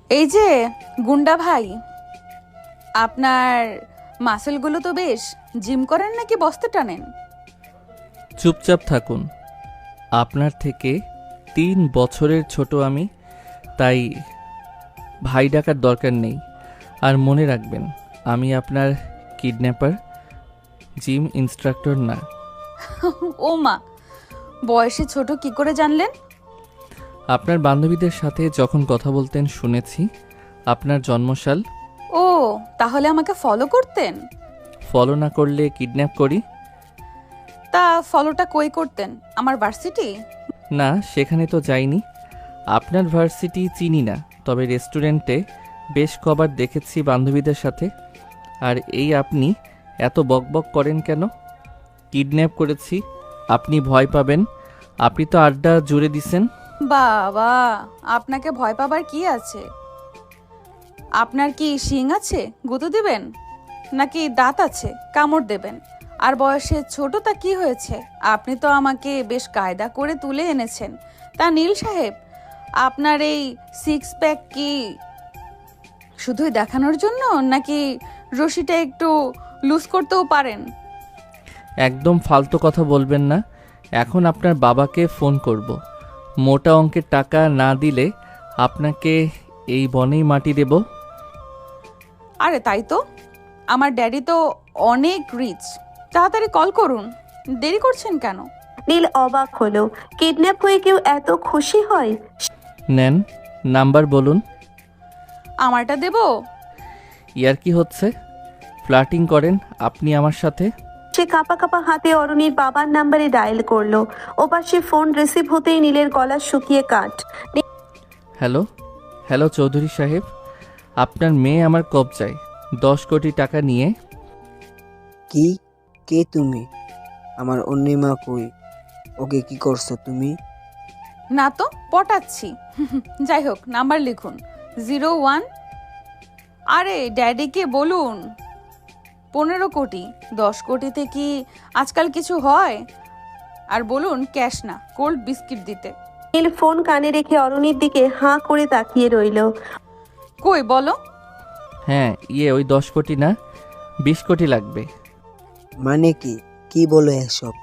এই যে গুন্ডা ভাই, আপনার মাসেলগুলো তো বেশ, জিম করেন নাকি বস্তা টানেন? চুপচাপ থাকুন। আপনার থেকে 3 বছরের ছোট আমি, তাই ভাই ডাকার দরকার নেই। আর মনে রাখবেন, আমি আপনার কিডন্যাপার, জিম ইনস্ট্রাক্টর না। ও মা, বয়সে ছোট কি করে জানলেন? আপনার বান্ধবীদের সাথে যখন কথা বলতেন শুনেছি। আপনার জন্মসাল। ও, তাহলে আমাকে ফলো করতেন? ফলো না করলে কিডন্যাপ করি? তা ফলোটা কই করতেন? আমার ভার্সিটি? না, সেখানে তো যাইনি। আপনার ভার্সিটি চিনি না, তবে রেস্টুরেন্টে বেশ কবার দেখেছি বান্ধবীদের সাথে। আর এই আপনি এত বকবক করেন কেন? কিডন্যাপ করেছি, আপনি ভয় পাবেন? আপনি তো আড্ডা জুড়ে দিছেন। বাবা, আপনাকে ভয় পাবার কি আছে? আপনার কি শিং আছে গুঁতো দিবেন, নাকি দাঁত আছে কামড় দেবেন? আর বয়সে ছোট তা কি হয়েছে? আপনি তো আমাকে বেশ কায়দা করে তুলে এনেছেন। তা নীল সাহেব, আপনার এই সিক্স প্যাক কি শুধুই দেখানোর জন্য, নাকি রশিটা একটু লুজ করতেও পারেন? একদম ফালতু কথা বলবেন না। এখন আপনার বাবাকে ফোন করব। মোটা অঙ্কের টাকা না দিলে আপনাকে এই বনেই মাটি দেব। আরে তাই তো, আমার ড্যাডি তো অনেক রিচ। তাড়াতাড়ি কল করুন, দেরি করছেন কেন? নীল অবাক হলো। কিডন্যাপ হয়ে কেউ এত খুশি হয়? নেন, নাম্বার বলুন। আমারটা দেব? ইয়ার কি হচ্ছে? ফ্লার্টিং করেন আপনি আমার সাথে? সে কাঁপা কাঁপা হাতে অরুণীর বাবার নাম্বারে ডায়াল করলো। ওপাশে ফোন রিসিভ হতেই নীলের গলা শুকিয়ে কাঠ। হ্যালো, হ্যালো চৌধুরী সাহেব, আপনার মেয়ে আমার কবজায় 10 কোটি টাকা নিয়ে। কি? কে তুমি? আমার অন্যিমা কই? ওকে কি করছো তুমি? না তো, পটাচ্ছি। যাই হোক, নাম্বার লিখুন 01। আরে ড্যাডিকে বলুন 15 কোটি। 10 কোটিতে কি আজকাল কিছু হয়? আর বলুন ক্যাশ না, কোল্ড বিস্কিট দিতে। নীল ফোন কানে রেখে অরুণীর দিকে হাঁ করে তাকিয়ে রইল। কই বলো? হ্যাঁ, ওই 10 কোটি না, 20 কোটি লাগবে। মানে কি? কি বলো এসব?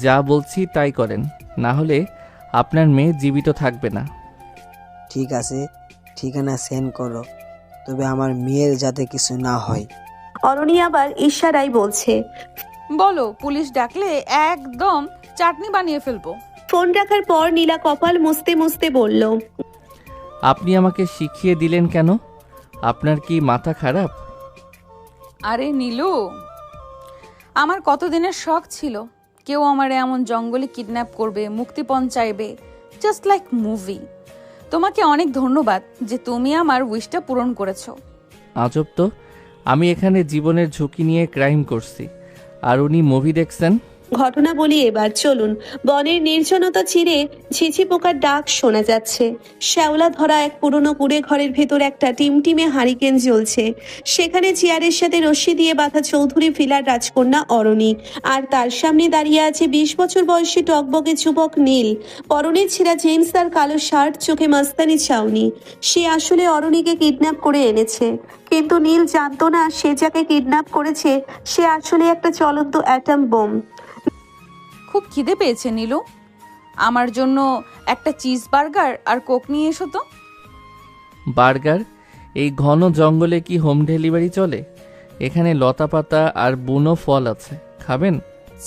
যা বলছি তাই করেন, না হলে আপনার মেয়ে জীবিত থাকবে না। ঠিক আছে, ঠিকানা সেন্ড করো, তবে আমার মেয়ের যাতে কিছু না হয়। অরুণী আবার ইশারায় বলছে। বলো, পুলিশ ডাকলে একদম চাটনি বানিয়ে ফেলবো। ফোন রাখার পর নীলা কপাল মুছতে মুছতে বলল, আপনি আমাকে শিখিয়ে দিলেন কেন? আপনার কি মাথা খারাপ? আরে নীলু, আমার কতদিনের শখ ছিল কেউ আমার এমন জঙ্গলে কিডন্যাপ করবে, মুক্তিপণ চাইবে, জাস্ট লাইক মুভি। তোমাকে অনেক ধন্যবাদ যে তুমি আমার উইশটা পূরণ করেছো। আজব তো, আমি এখানে জীবনের ঝুঁকি নিয়ে ক্রাইম করছি, আর উনি মুভি দেখছেন। ঘটনা বলি এবার, চলুন। বনের নির্জনতা চিরে ঝিঝি পোকার ডাক শোনা যাচ্ছে। শ্যাওলা ধরা এক পুরনো কুড়ে ঘরের ভেতর একটা টিমটিমে হারিকেন জ্বলছে। সেখানে চেয়ারের সাথে রশ্মি দিয়ে বাঁধা চৌধুরী ভিলার রাজকন্যা অরণি, আর তার সামনে দাঁড়িয়ে আছে 20 বছর বয়সী টকবকে যুবক নীল। পরনে ছেঁড়া জিন্স আর কালো শার্ট, চোখে মাস্তানি চাউনি। সে আসলে অরণিকে কিডন্যাপ করে এনেছে, কিন্তু নীল জানতো না সে যাকে কিডন্যাপ করেছে সে আসলে একটা চলন্ত অ্যাটম বোম। খুব খিদে পেয়েছে নীলু, আমার জন্য একটা চিজ বার্গার আর কোক নিয়ে এসো তো। বার্গার? এই ঘন জঙ্গলে কি হোম ডেলিভারি চলে? এখানে লতাপাতা আর বুনো ফল আছে, খাবেন?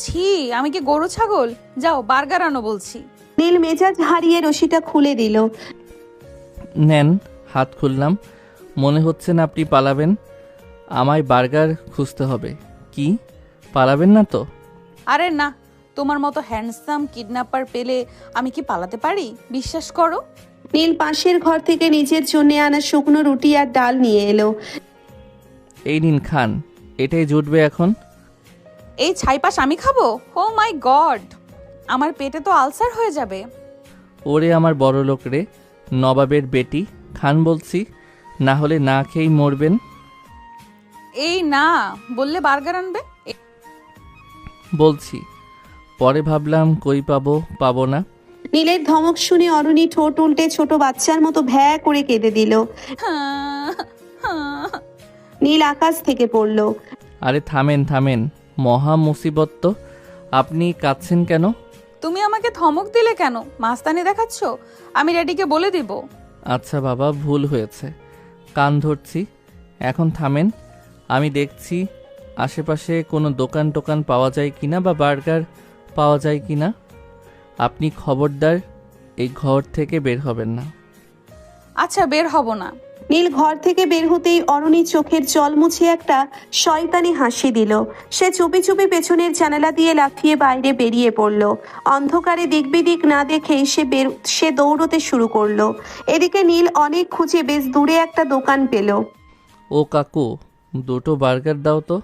ছি, আমি কি গরু ছাগল? যাও বার্গার আনো বলছি। নীল মেজাজ হারিয়ে রশিটা খুলে দিল। নেন, হাত খুললাম। মনে হচ্ছে না আপনি পালাবেন। আমায় বার্গার খুঁজতে হবে। কি, পালাবেন না তো? আরে না, তোমার মতো হ্যান্ডসাম কিডন্যাপার পেলে আমি কি পালাতে পারি? বিশ্বাস করো। নীল পাশের ঘর থেকে নিজের জন্য আনা শুকনো রুটি আর ডাল নিয়ে এলো। এই নিন খান, এটাই জুটবে এখন। এই ছাইপাশ আমি খাবো? ও মাই গড, আমার পেটে তো আলসার হয়ে যাবে। ওরে আমার বড় লোক রে, নবাবের বেটি, খান বলছি, না হলে না খেয়েই মরবেন। এই না বললে বার্গার আনবে। বলছি, পরে ভাবলাম কই পাবো না। নীলের ধমক শুনে অরুণী ঠোঁট উল্টে ছোট বাচ্চার মতো ভ্যা করে কেঁদে দিল। নীল আকাশ থেকে পড়ল। আরে থামেন থামেন, মহা মুসিবত তো। আপনি কাঁদছেন কেন? তুমি আমাকে ধমক দিলে কেন? মাস্তানি দেখাচ্ছ? আমি ড্যাডিকে বলে দিব। আচ্ছা বাবা, ভুল হয়েছে, কান ধরছি। এখন থামেন, আমি দেখছি আশেপাশে কোনো দোকান টোকান পাওয়া যায় কিনা বা বার্গার পাওয়া যায় কিনা। আপনি খবরদার এই ঘর থেকে বের হবেন না। আচ্ছা, বের হব না। নীল ঘর থেকে বের হতেই অরুণী চোখের জল মুছে একটা শয়তানি হাসি দিল। সে চুপি চুপি পেছনের জানালা দিয়ে লাফিয়ে বাইরে বেরিয়ে পড়ল। অন্ধকারে দিক বিদিক না দেখেই সে দৌড়তে শুরু করলো। এদিকে নীল অনেক খুঁজে বেশ দূরে একটা দোকান পেল। ও কাকু, দুটো বার্গার দাও তো।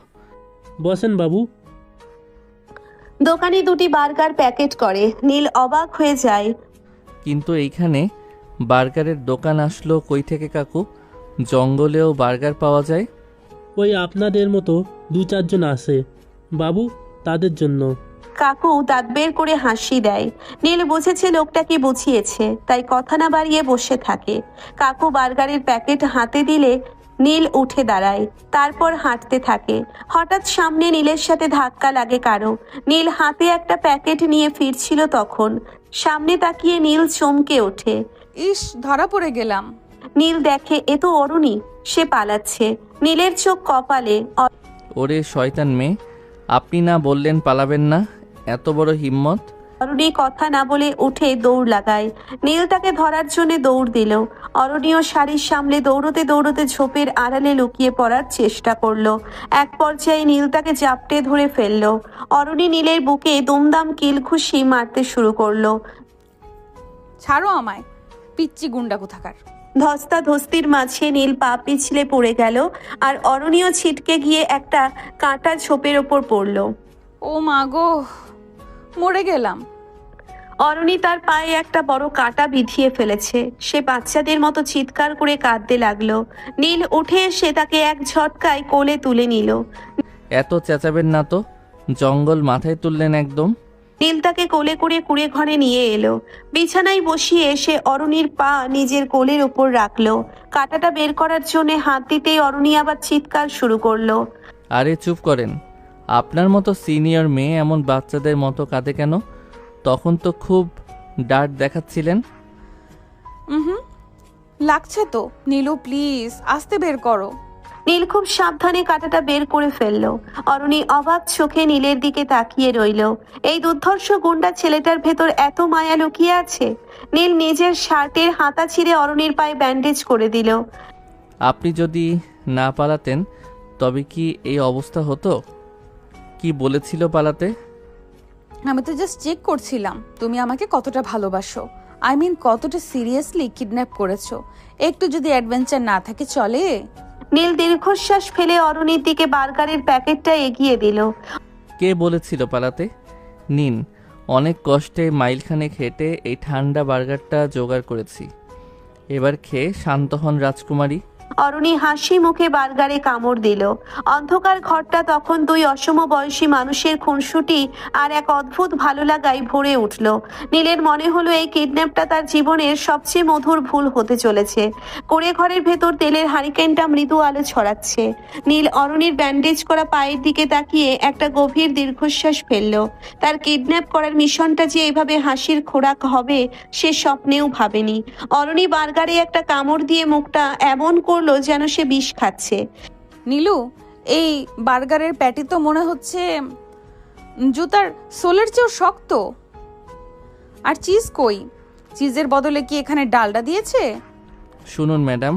বসেন বাবু। দোকানি দুটি বার্গার প্যাকেট করে। নীল অবাক হয়ে যায়। কিন্তু এইখানে বার্গারের দোকান আসলো কই থেকে কাকু? জঙ্গলেও বার্গার পাওয়া যায়? ওই আপনাদের মতো 2-4 জন আছে বাবু, তাদের জন্য। কাকু দাঁত বের করে হাসি দেয়। নীল বুঝেছে লোকটা কি বুঝিয়েছে, তাই কথা না বাড়িয়ে বসে থাকে। কাকু বার্গারের প্যাকেট হাতে দিলে নীল উঠে দাঁড়ায়, তারপর হাঁটতে থাকে। হঠাৎ সামনে নীলের সাথে ধাক্কা লাগে কারো। নীল হাতে একটা প্যাকেট নিয়ে ফিরছিল তখন সামনে তাকিয়ে নীল চমকে ওঠে। ইস, ধরা পড়ে গেলাম। নীল দেখে এ তো অরুণী, সে পালাচ্ছে। নীলের চোখ কপালে। ওরে শয়তান মেয়ে, আপনি না বললেন পালাবেন না? এত বড় হিম্মত! অরুণী কথা না বলে উঠে দৌড় লাগায়। নীল তাকে ধরার জন্য দৌড় দিল। অরুণীও শাড়ির সামলে দৌড়তে দৌড়তে ঝোপের আড়ালে লুকিয়ে পড়ার চেষ্টা করলো। এক পর্যায়ে নীল তাকে জাপটে ধরে ফেললো। অরুণী নীলের বুকে দুমদাম কিলঘুষি মারতে শুরু করলো। ছাড়ো আমায়, পিচ্চি গুন্ডা কোথাকার। ধস্তাধস্তির মাঝে নীল পা পিছলে পড়ে গেল আর অরুণীও ছিটকে গিয়ে একটা কাঁটা ঝোপের ওপর পড়ল। ও মা গো, মরে গেলাম। অরুণী তার পায়ে একটা বড় কাঁটা বিঁধিয়ে ফেলেছে। সে বাচ্চাদের মতো চিৎকার করে কাঁদতে লাগলো। নীল উঠে এসে তাকে এক ঝটকায় কোলে তুলে নিল। এত চেঁচাবেন না তো, জঙ্গল মাথায় তুললেন একদম। নীল তাকে কোলে করে কুঁড়ে ঘরে নিয়ে এলো। বিছানায় বসিয়ে সে অরুণীর পা নিজের কোলের উপর রাখলো। কাঁটাটা বের করার জন্য হাত দিতেই অরুণী আবার চিৎকার শুরু করলো। আরে চুপ করেন, আপনার মতো সিনিয়র মেয়ে এমন বাচ্চাদের মতো কাঁদে কেন? তখন তো খুব ডার্ট দেখাচ্ছিলেন। হুম, লাগছে তো। নীলু প্লিজ আস্তে বের করো। নীল খুব সাবধানে কাঁটাটা বের করে ফেললো। অরুণী অবাক চোখে নীলের দিকে তাকিয়ে রইল। এই দুর্ধর্ষ গুন্ডা ছেলেটার ভেতর এত মায়া লুকিয়ে আছে। নীল নিজের শার্টের হাতা ছিঁড়ে অরুণীর পায়ে ব্যান্ডেজ করে দিল। আপনি যদি না পালাতেন তবে কি এই অবস্থা হতো? কি বলেছিল পালাতে? আমি তো জাস্ট চেক করছিলাম তুমি আমাকে কতটা ভালোবাসো। আই মিন কতটা সিরিয়াসলি কিডন্যাপ করেছো। একটু যদি অ্যাডভেঞ্চার না থাকে চলে। নীল দীর্ঘশ্বাস ফেলে অরুণীর দিকে বার্গারের প্যাকেটটা এগিয়ে দিল। কে বলেছিল পালাতে? নিন, অনেক কষ্টে মাইলখানেক হেঁটে এই ঠান্ডা বার্গারটা জোগাড় করেছি। এবার খেয়ে শান্ত হন রাজকুমারী। অরুণী হাসি মুখে বার্গারে কামড় দিল। অন্ধকার ঘরটা তখন দুই অসমবয়সী মানুষের খুনসুটি আর এক অদ্ভুত ভালো লাগায় ভরে উঠল। নীলের মনে হলো এই কিডন্যাপটা তার জীবনের সবচেয়ে মধুর ভুল হতে চলেছে। কুঁড়ে ঘরের ভেতর তেলের হারিকেনটা মৃদু আলো ছড়াচ্ছে। নীল অরুণীর ব্যান্ডেজ করা পায়ের দিকে তাকিয়ে একটা গভীর দীর্ঘশ্বাস ফেলল। তার কিডন্যাপ করার মিশনটা যে এভাবে হাসির খোরাক হবে সে স্বপ্নেও ভাবেনি। অরুণী বার্গারে একটা কামড় দিয়ে মুখটা এমন করলো যেন সে বিষ খাচ্ছে। নীলু, এই বার্গারের প্যাটি তো মনে হচ্ছে জুতার সোলের চেয়েও শক্ত। আর চিজ কই? চিজের বদলে কি এখানে ডালডা দিয়েছে? শুনুন ম্যাডাম,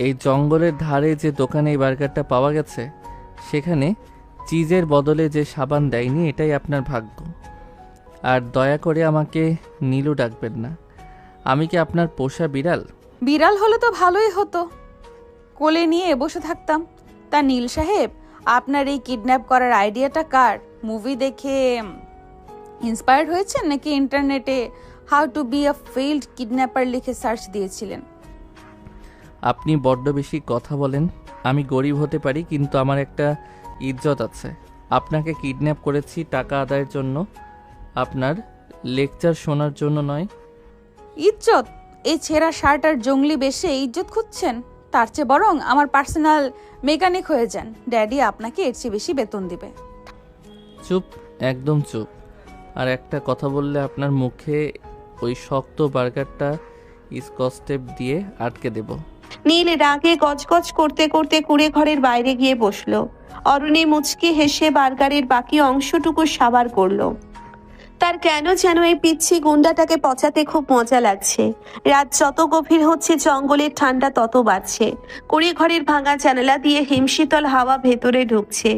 এই জঙ্গলের ধারে যে দোকানে এই বার্গারটা পাওয়া গেছে সেখানে চিজের বদলে যে সাবান দেয়নি, এটাই আপনার ভাগ্য। আর দয়া করে আমাকে নীলু ডাকবেন না। আমি কি আপনার পোষা বিড়াল? বিড়াল হলে তো ভালোই হতো, কোলে নিয়ে বসে থাকতাম। তা নীল সাহেব, আপনার এই কিডন্যাপ করার আইডিয়াটা কার? মুভি দেখে ইন্সপায়ার্ড হয়েছেন নাকি ইন্টারনেটে how to be a failed kidnapper লিখে সার্চ দিয়েছিলেন? আপনি বড্ড বেশি কথা বলেন। আমি গরিব হতে পারি কিন্তু আমার একটা ইজ্জত আছে। আপনাকে কিডন্যাপ করেছি টাকা আদায়ের জন্য, আপনার লেকচার শোনার জন্য নয়। ইজ্জত? এই ছেঁড়া শার্ট আর জঙ্গলি বেশে ইজ্জত খুঁজছেন? তার চেয়ে বরং আমার পার্সোনাল মেকানিক হয়ে যান, ড্যাডি আপনাকে এর চেয়ে বেশি বেতন দিবে। চুপ, একদম চুপ। আর একটা কথা বললে আপনার মুখে ওই শক্ত বার্গারটা স্কচ টেপ দিয়ে আটকে দেব। নীল রাগে গজগজ করতে করতে কুড়ে ঘরের বাইরে গিয়ে বসলো। অরুণী মুচকি হেসে বার্গারের বাকি অংশটুকু সাবার করলো। তার কেন যেন এই পিচ্ছি গুন্ডাটাকে পচাতে খুব মজা লাগছে। রাত যত গভীর হচ্ছে জঙ্গলের ঠান্ডা তত বাড়ছে। কুড়ি ঘরের ভাঙা জানালা দিয়ে হিমশীতল হাওয়া ভেতরে ঢুকছে।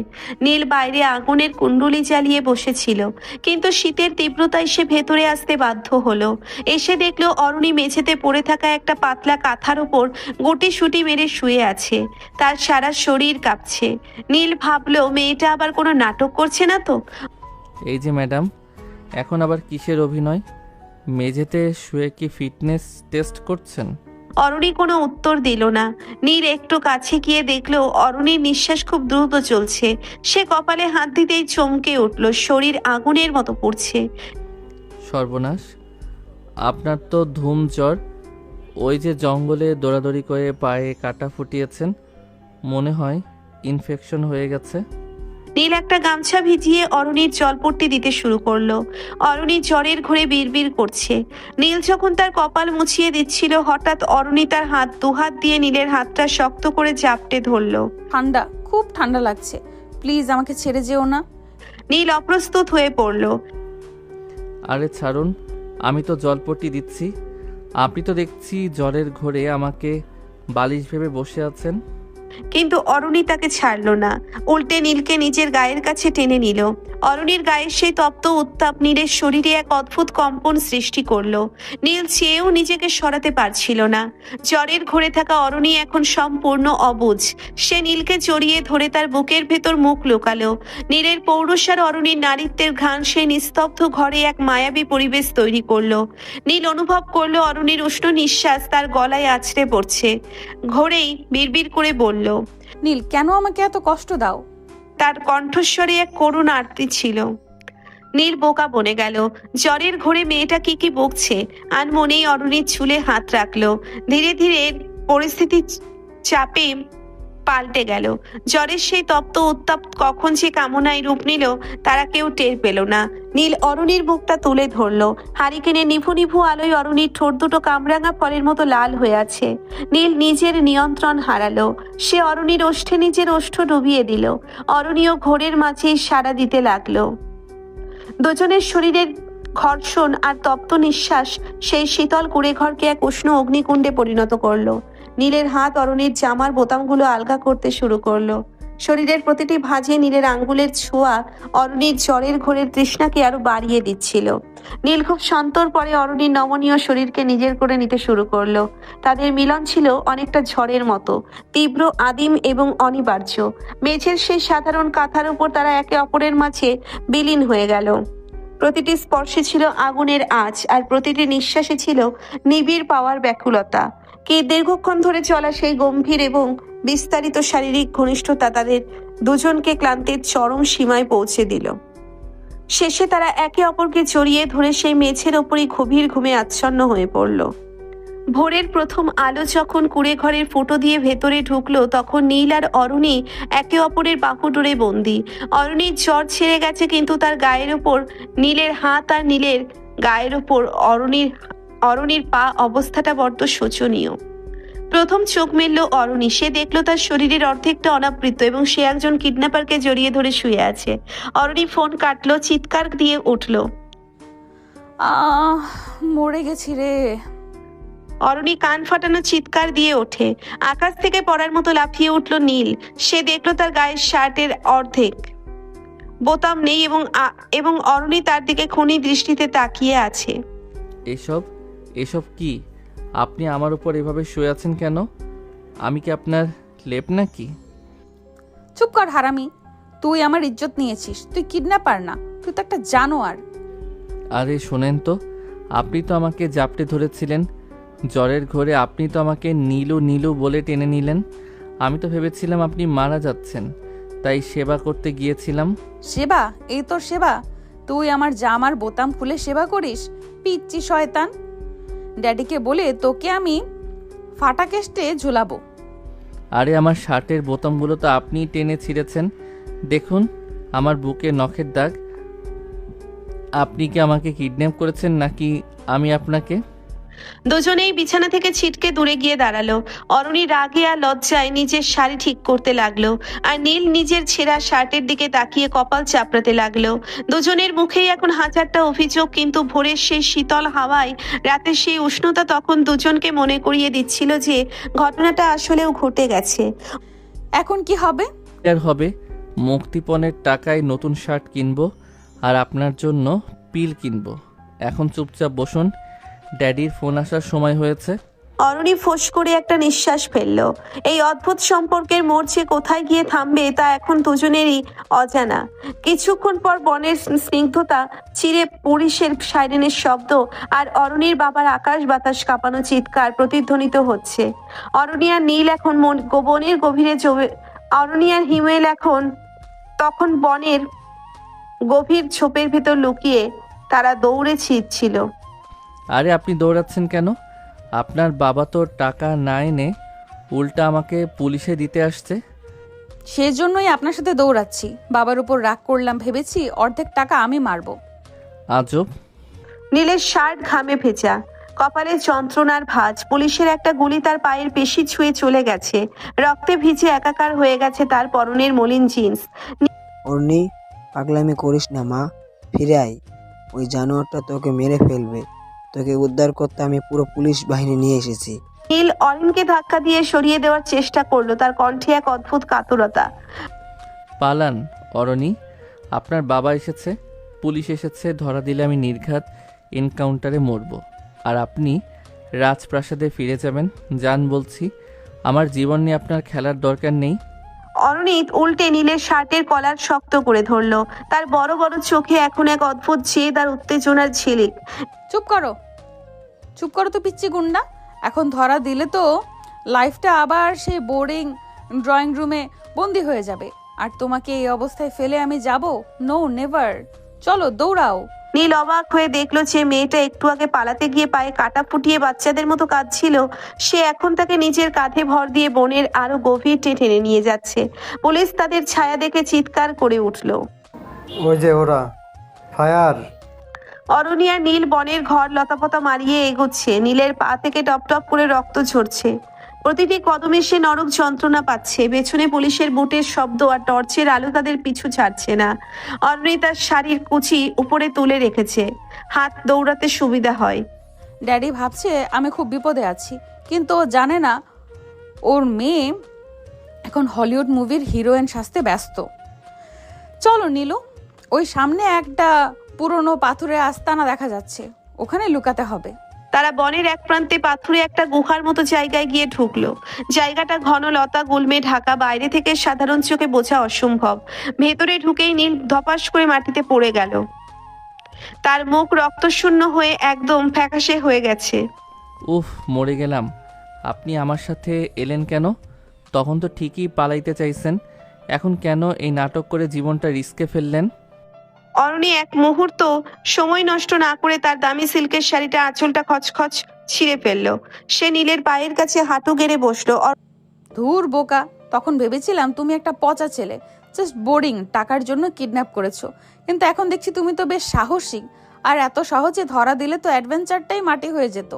নীল বাইরে আগুনের কুণ্ডুলি জ্বালিয়ে বসেছিল, কিন্তু শীতের তীব্রতায় সে ভেতরে আসতে বাধ্য হলো। এসে দেখলো অরুণী মেঝেতে পড়ে থাকা একটা পাতলা কাঁথার ওপর গুটিসুটি মেরে শুয়ে আছে। তার সারা শরীর কাঁপছে। নীল ভাবলো মেয়েটা আবার কোনো নাটক করছে না তো। এই যে ম্যাডাম, এখন আবার কিসের অভিনয়? মেঝেতে শুয়ে কি ফিটনেস টেস্ট করছেন? অরুণী কোনো উত্তর দিল না। নীল একটু কাছে গিয়ে দেখলো অরুণীর নিঃশ্বাস খুব দ্রুত চলছে। সে কপালে হাত দিতেই চমকে উঠল, শরীর আগুনের মতো পড়ছে। সর্বনাশ, আপনার তো ধুম জ্বর। ওই যে জঙ্গলে দৌড়াদৌড়ি করে পায়ে কাটা ফুটিয়েছেন, মনে হয় ইনফেকশন হয়ে গেছে। নীল একটা গামছা ভিজিয়ে অরুণীর জলপট্টি দিতে শুরু করলো। অরুণী জ্বরের ঘরে বিড়বিড় করছে। নীল যখন তার কপাল মুছিয়ে দিচ্ছিল, হঠাৎ অরুণী তার দুহাত দিয়ে নীলের হাতটা শক্ত করে জাপটে ধরলো। ঠান্ডা, খুব ঠান্ডা লাগছে, প্লিজ আমাকে ছেড়ে যেও না। নীল অপ্রস্তুত হয়ে পড়লো। আরে ছাড়ুন, আমি তো জলপট্টি দিচ্ছি। আপনি তো দেখছি জ্বরের ঘোরে আমাকে বালিশ ভেবে বসে আছেন। কিন্তু অরুণী তাকে ছাড়লো না, উল্টে নীলকে নিজের গায়ের কাছে টেনে নিল। অরুণীর গায়ের সেই তপ্ত উত্তাপ নীলের শরীরে এক অদ্ভুত কম্পন সৃষ্টি করলো। নীল চেয়েও নিজেকে সরাতে পারছিল না। জ্বরের ঘোরে থাকা অরুণী এখন সম্পূর্ণ অবুঝ। সে নীলকে জড়িয়ে ধরে তার বুকের ভেতর মুখ লুকালো। নীলের পৌরুষার অরুণীর নারীত্বের ঘ্রাণ সেই নিস্তব্ধ ঘরে এক মায়াবী পরিবেশ তৈরি করলো। নীল অনুভব করলো অরুণীর উষ্ণ নিঃশ্বাস তার গলায় আছড়ে পড়ছে। ঘোরেই বিড়বিড় করে বলল, নীল, কেন আমাকে এত কষ্ট দাও? তার কণ্ঠস্বরে এক করুণ আরতি ছিল। নীল বোকা বনে গেল। জ্বরের ঘোরে মেয়েটা কি বকছে। আনমনেই অরুণীর চুলে হাত রাখলো। ধীরে ধীরে পরিস্থিতি চাপে পাল্টে গেল। জ্বরের সেই তপ্ত উত্তাপ কখন যে কামনায় রূপ নিল তারা কেউ টের পেল না। নীল অরুণীর বুকটা তুলে ধরলো। হারিকেনের নিভু নিভু আলোয় অরুণীর ঠোঁট দুটো কামরাঙা ফলের মতো লাল হয়ে আছে। নীল নিজের নিয়ন্ত্রণ হারালো। সে অরুণীর ওষ্ঠে নিজের ওষ্ঠ ডুবিয়ে দিল। অরুণীও ঘোরের মাঝেই সাড়া দিতে লাগলো। দুজনের শরীরের ঘর্ষণ আর তপ্ত নিঃশ্বাস সেই শীতল কুড়ে ঘরকে এক উষ্ণ অগ্নিকুণ্ডে পরিণত করলো। নীলের হাত অরুণীর জামার বোতামগুলো আলগা করতে শুরু করলো। শরীরের প্রতিটি ভাঁজে নীলের আঙ্গুলের ছোঁয়া অরুণীর জ্বরের ঘোরের তৃষ্ণাকে আরো বাড়িয়ে দিচ্ছিল। নীল খুব সন্তর পরে অরুণীর নমনীয় শরীরকে নিজের করে নিতে শুরু করলো। তাদের মিলন ছিল অনেকটা ঝড়ের মতো, তীব্র, আদিম এবং অনিবার্য। মেঝের সেই সাধারণ কাঁথার উপর তারা একে অপরের মাঝে বিলীন হয়ে গেল। প্রতিটি স্পর্শে ছিল আগুনের আঁচ, আর প্রতিটি নিঃশ্বাসে ছিল নিবিড় পাওয়ার ব্যাকুলতা। কে দীর্ঘক্ষণ ধরে চলা সেই গম্ভীর এবং বিস্তারিত শারীরিক ঘনিষ্ঠতা তাদের দুজনকে ক্লান্তির চরম সীমায় পৌঁছে দিল। শেষে তারা একে অপরকে জড়িয়ে ধরে সেই মেঝের ওপরই গভীর ঘুমে আচ্ছন্ন হয়ে পড়ল। ভোরের প্রথম আলো যখন কুড়ে ঘরের ফুটো দিয়ে ভেতরে ঢুকলো, তখন নীল আর অরুণী একে অপরের বাহুডোরে বন্দি। অরুণীর জ্বর ছেড়ে গেছে, কিন্তু তার গায়ের ওপর নীলের হাত আর নীলের গায়ের ওপর অরুণীর পা অবস্থাটা বড্ড শোচনীয়। প্রথম চোখ মেলল অরুণী। সে দেখলো তার শরীরের অর্ধেকটা অনাবৃত এবং সে একজন কিডন্যাপারকে জড়িয়ে ধরে শুয়ে আছে। অরুণী ফোন কাটলো, চিৎকার দিয়ে উঠলো, মরে গেছি রে। অরুণী কান ফাটানো চিৎকার দিয়ে ওঠে। আকাশ থেকে পড়ার মতো লাফিয়ে উঠল নীল। সে দেখলো তার গায়ের শার্টের অর্ধেক বোতাম নেই এবং অরুণী তার দিকে খনি দৃষ্টিতে তাকিয়ে আছে। এসব কি? আপনি আমার উপর এভাবে শুয়ে আছেন কেন? আমি কি আপনার লেপ নাকি? চুপ কর হারামি, তুই আমার ইজ্জত নিয়েছিস। তুই কিডন্যাপার না, তুই তো একটা জানোয়ার। আরে শোনেন তো, আপনি তো আমাকে জাপটে ধরেছিলেন জ্বরের ঘোরে। আপনি তো আমাকে নীলু নীলু বলে টেনে নিলেন। আমি তো ভেবেছিলাম আপনি মারা যাচ্ছেন, তাই সেবা করতে গিয়েছিলাম। সেবা? এই তোর সেবা? তুই আমার জামার বোতাম খুলে সেবা করিস? পিচ্চি শয়তান! ড্যাডিকে বলে তোকে আমি ফাটা কেস্টে ঝুলাবো। আরে আমার শার্টের বোতামগুলো তো আপনিই টেনে ছিঁড়েছেন। দেখুন আমার বুকে নখের দাগ। আপনি কি আমাকে কিডন্যাপ করেছেন নাকি আমি আপনাকে? দুজনেই বিছানা থেকে ছিটকে দূরে গিয়ে দাঁড়ালো। অরুণী রাগে আর লজ্জায় নিজের শাড়ি ঠিক করতে লাগলো, আর নীল নিজের ছেঁড়া শার্টের দিকে তাকিয়ে কপাল চাপড়াতে লাগলো। দুজনের মুখেই এখন হাজারটা অভিযোগ, কিন্তু ভোরের সেই শীতল হাওয়ায়, রাতের সেই উষ্ণতা তখন দুজনকে মনে করিয়ে দিচ্ছিল যে ঘটনাটা আসলেও ঘটে গেছে। এখন কি হবে? আর হবে, মুক্তিপণের টাকায় নতুন শার্ট কিনবো আর আপনার জন্য পিল কিনবো। এখন চুপচাপ বসুন, ড্যাডির ফোন আসার সময় হয়েছে। অরুণী ফোঁস করে একটা নিঃশ্বাস ফেললো। এই অদ্ভুত সম্পর্কের মোর্চে কোথায় গিয়ে থামবে তা এখন দুজনেরই অজানা। কিছুক্ষণ পর বনের স্নিগ্ধতা চিরে পুলিশের সাইরেনের শব্দ আর অরুণীর বাবার আকাশ বাতাস কাঁপানো চিৎকার প্রতিধ্বনিত হচ্ছে। অরুণী আর নীল এখন বনের গভীরে অরুণী আর হিমেল এখন তখন বনের গভীর ঝোপের ভেতর লুকিয়ে তারা দৌড়ে ছিটছিল। আরে আপনি দৌড়াচ্ছেন কেন? আপনার বাবা তো টাকা না এনে উল্টা আমাকে পুলিশে দিতে আসছে। সেজন্যই আপনার সাথে দৌড়াচ্ছি। বাবার উপর রাগ করলাম, ভেবেছি অর্ধেক টাকা আমি মারবো। আজব। নীলের শার্ট ঘামে ভেজা, কপালে যন্ত্রণার ভাঁজ। পুলিশের একটা গুলি তার পায়ের পেশি ছুঁয়ে চলে গেছে, রক্তে ভিজে একাকার হয়ে গেছে তার পরনের মলিন জিন্স। অর্নি, পাগলামি করিস না মা, ফিরে আয়। ওই জানোয়ারটা তোকে মেরে ফেলবে। তোকে উদ্ধার করতে আমি পুরো পুলিশ বাহিনী নিয়ে এসেছি। নীল অরিনকে ধাক্কা দিয়ে সরিয়ে দেওয়ার চেষ্টা করলো, তার কণ্ঠে এক অদ্ভুত কাতরতা। পালান অরণি, আপনার বাবা এসেছে, পুলিশ এসেছে, ধরা দিলে আমি নির্ঘাত এনকাউন্টারে মরব। আর আপনি রাজপ্রাসাদে ফিরে যাবেন। যান বলছি, আমার জীবন নিয়ে আপনার খেলার দরকার নেই। অরুণিত উল্টে নীলের শার্টের কলার শক্ত করে ধরলো, তার বড় বড় চোখে এখন এক অদ্ভুত জেদ আর উত্তেজনার ঝিলিক। চুপ করো, চুপ করো তো পিচ্চি গুন্ডা। এখন ধরা দিলে তো লাইফটা আবার সেই বোর্ডিং ড্রয়িং রুমে বন্দি হয়ে যাবে। আর তোমাকে এই অবস্থায় ফেলে আমি যাব? No, never. চলো দৌড়াও। নীল অবাক হয়ে দেখলো যে মেয়েটা একটু আগে পালাতে গিয়ে পায়ে কাটা ফুটিয়ে বাচ্চাদের মতো কাঁদছিল, সে এখন তাকে নিজের কাঁধে ভর দিয়ে বনের আরো গভীর টেনে নিয়ে যাচ্ছে। পুলিশ তাদের ছায়া দেখে চিৎকার করে উঠল। ওই যে ওরা, ফায়ার! অরুণী আর নীল বনের ঘর লতাপতা মারিয়ে এগোচ্ছে। নীলের পা থেকে টপ টপ করে রক্ত ঝরছে, প্রতিটি কদমে সে নরক যন্ত্রণা পাচ্ছে। পেছনে পুলিশের বুটের শব্দ আর টর্চের আলো তাদের পিছু ছাড়ছে না। অরুণী তার শাড়ির কুচি উপরে তুলে রেখেছে, হাত দৌড়াতে সুবিধা হয়। ড্যাডি ভাবছে আমি খুব বিপদে আছি, কিন্তু ও জানে না ওর মেয়ে এখন হলিউড মুভির হিরোইন সাজতে ব্যস্ত। চলো নীলু, ওই সামনে একটা পুরনো পাথরের আস্তানা দেখা যাচ্ছে, ওখানে লুকাতে হবে। তারা বনের এক প্রান্তে পাথুরে একটা গুহার মতো জায়গায় গিয়ে ঢুকলো। জায়গাটা ঘন লতা গুল্মে ঢাকা, বাইরে থেকে সাধারণ চোখে বোঝা অসম্ভব। ভেতরে ঢুকেই নীল ধপাস করে মাটিতে পড়ে গেল, তার মুখ রক্তশূন্য হয়ে একদম ফ্যাকাশে হয়ে গেছে। উফ, মরে গেলাম। আপনি আমার সাথে এলেন কেন? তখন তো ঠিকই পালাইতে চাইছেন, এখন কেন এই নাটক করে জীবনটা রিস্কে ফেললেন? অরুণী এক মুহূর্ত সময় নষ্ট না করে তার দামি সিল্কের শাড়িটা আঁচলটা খচখচ ছিঁড়ে ফেললো। সে নীলের পায়ের কাছে হাঁটু গেড়ে বসলো। ধুর বোকা, তখন ভেবেছিলাম তুমি একটা পচা ছেলে, জাস্ট বোরিং, টাকার জন্য কিডন্যাপ করেছো। কিন্তু এখন দেখছি তুমি তো বেশ সাহসী, আর এত সহজে ধরা দিলে তো অ্যাডভেঞ্চারটাই মাটি হয়ে যেত।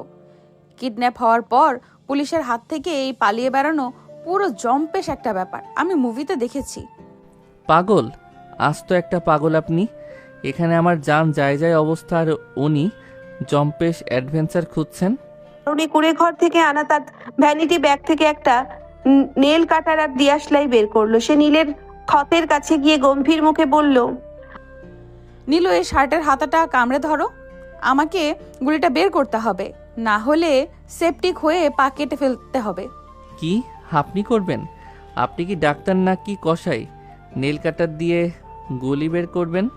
কিডন্যাপ হওয়ার পর পুলিশের হাত থেকে এই পালিয়ে বেড়ানো পুরো জম্পেশ একটা ব্যাপার, আমি মুভিতে দেখেছি। পাগল, আজ তো একটা পাগল আপনি। এখানে আমার জান যায় যায় অবস্থা, আর উনি জম্পেশ অ্যাডভেঞ্চার খুঁজছেন। অরুণী কুড়ে ঘর থেকে আনা তার ভ্যানিটি ব্যাগ থেকে একটা নেল কাটার আর দিয়াশলাই বের করলো। সে নীলের ক্ষতের কাছে গিয়ে গম্ভীর মুখে বলল, নীলু, এই শার্টের হাতাটা কামড়ে ধরো, আমাকে গুলিটা বের করতে হবে, না হলে সেপটিক হয়ে পা কেটে ফেলতে হবে। কি আপনি করবেন? আপনি কি ডাক্তার না কি কসাই? নেল কাটার দিয়ে গুলি বের করবেন?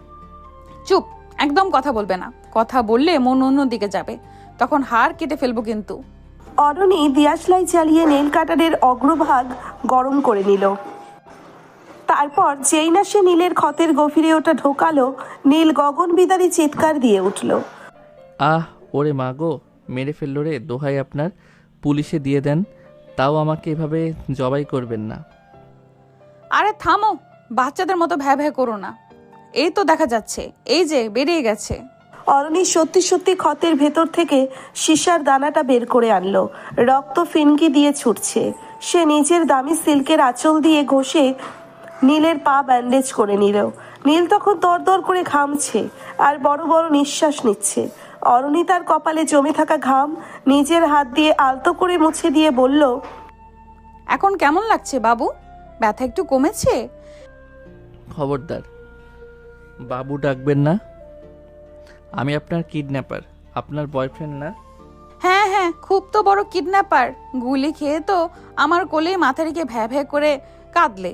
চুপ, একদম কথা বলবে না। কথা বললে মন অন্যদিকে যাবে, তখন হাড় কেটে ফেলবো কিন্তু। অরুণী দিয়াশলাই চালিয়ে নেল কাটারের অগ্রভাগ গরম করে নিল। তারপর যেই না সে নীলের ক্ষতের গভীরে ওটা ঢোকালো, নীল গগন বিদারী চিৎকার দিয়ে উঠল। আহ, ওরে মা গো! মেরে ফেললো রে, দোহাই আপনার, পুলিশে দিয়ে দেন, তাও আমাকে এভাবে জবাই করবেন না। আরে থামো, বাচ্চাদের মতো ভ্যা ভ্যা করো না। এই তো দেখা যাচ্ছে, এই যে বেরিয়ে গেছে। অরণি সত্যি সত্যি ক্ষতের ভেতর থেকে সীসার দানাটা বের করে আনলো। রক্ত ফিনকি দিয়ে ছুটছে। সে নিজের দামি সিল্কের আঁচল দিয়ে ঘষে নীলের পা ব্যান্ডেজ করে নিল। নীল তখন দরদর করে ঘামছে আর বড় বড় নিঃশ্বাস নিচ্ছে। অরণি তার কপালে জমে থাকা ঘাম নিজের হাত দিয়ে আলতো করে মুছে দিয়ে বলল, এখন কেমন লাগছে বাবু? ব্যথা একটু কমেছে? খবরদার বাবু ডাকবেন না। আমি আপনার কিডন্যাপার, আপনার বয়ফ্রেন্ড না। হ্যাঁ হ্যাঁ, খুব তো বড় কিডন্যাপার। গুলি খেয়ে তো আমার কোলেই মাথা রেখে ভ্যা ভ্যা করে কাঁদলে।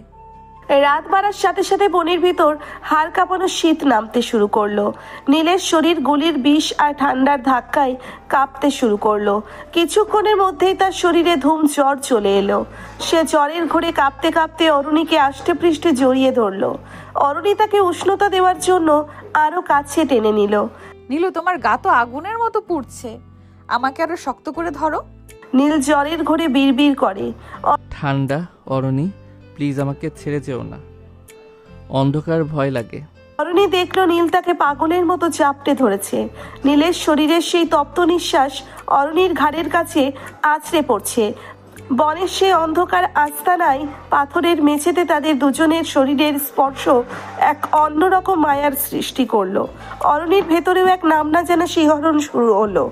রাত বাড়ার সাথে সাথে বনের ভিতর হাড় কাঁপানো শীত নামতে শুরু করলো। নীলের শরীর গুলির বিষ আর ঠান্ডার ধাক্কায় কাঁপতে শুরু করলো। কিছুক্ষণের মধ্যেই তার শরীরে ধুম জ্বর চলে এলো। সে জ্বরের ঘোরে কাঁপতে কাঁপতে অরুণীকে আষ্টে পৃষ্ঠে জড়িয়ে ধরলো। অরুণী তাকে উষ্ণতা দেওয়ার জন্য আরো কাছে টেনে নিল। নীলু, তোমার গা তো আগুনের মতো পুড়ছে, আমাকে আরো শক্ত করে ধরো। নীল জ্বরের ঘোরে বিড়বিড় করে, ঠান্ডা, অরণি প্লিজ আমাকে ছেড়ে যেও না, অন্ধকার ভয় লাগে। অরণি দেখলো নীল তাকে পাগলের মতো চাপটে ধরেছে। নীলের শরীরের সেই তপ্ত নিঃশ্বাস অরণির ঘাড়ের কাছে আছড়ে পড়ছে। বনের সে অন্ধকার আস্তানায় পাথরের মেঝেতে তাদের দুজনের শরীরের স্পর্শ এক অন্যরকম মায়ার সৃষ্টি করলো। অরণির ভেতরেও এক নাম না জানা শিহরণ শুরু হলো।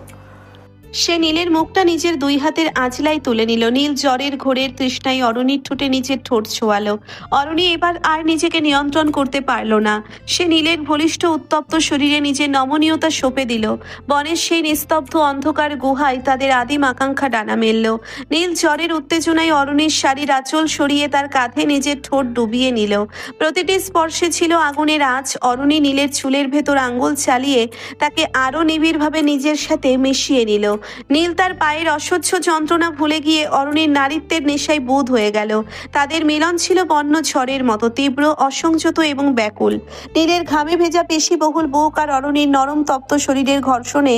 সে নীলের মুখটা নিজের দুই হাতের আঁচলায় তুলে নিল। নীল জ্বরের ঘোরের তৃষ্ণায় অরণির ঠোঁটে নিজের ঠোঁট ছোঁয়ালো। অরণি এবার আর নিজেকে নিয়ন্ত্রণ করতে পারল না। সে নীলের বলিষ্ঠ উত্তপ্ত শরীরে নিজের নমনীয়তা সঁপে দিল। বনের সেই নিস্তব্ধ অন্ধকার গুহায় তাদের আদিম আকাঙ্ক্ষা ডানা মেলল। নীল জ্বরের উত্তেজনায় অরণির শাড়ির আঁচল সরিয়ে তার কাঁধে নিজের ঠোঁট ডুবিয়ে নিল। প্রতিটি স্পর্শে ছিল আগুনের আঁচ। অরণি নীলের চুলের ভেতর আঙ্গুল চালিয়ে তাকে আরো নিবিড়ভাবে নিজের সাথে মিশিয়ে নিল। নীল তার পায়ের অসহ্য যন্ত্রণা ভুলে গিয়ে অরণির নারীত্বের নেশায় বুঁদ হয়ে গেল। তাদের মিলন ছিল বন্য ঝড়ের মতো তীব্র, অসংযত এবং ব্যাকুল। নীলের ঘামে ভেজা পেশিবহুল বুক আর অরণির নরম তপ্ত শরীরের ঘর্ষণে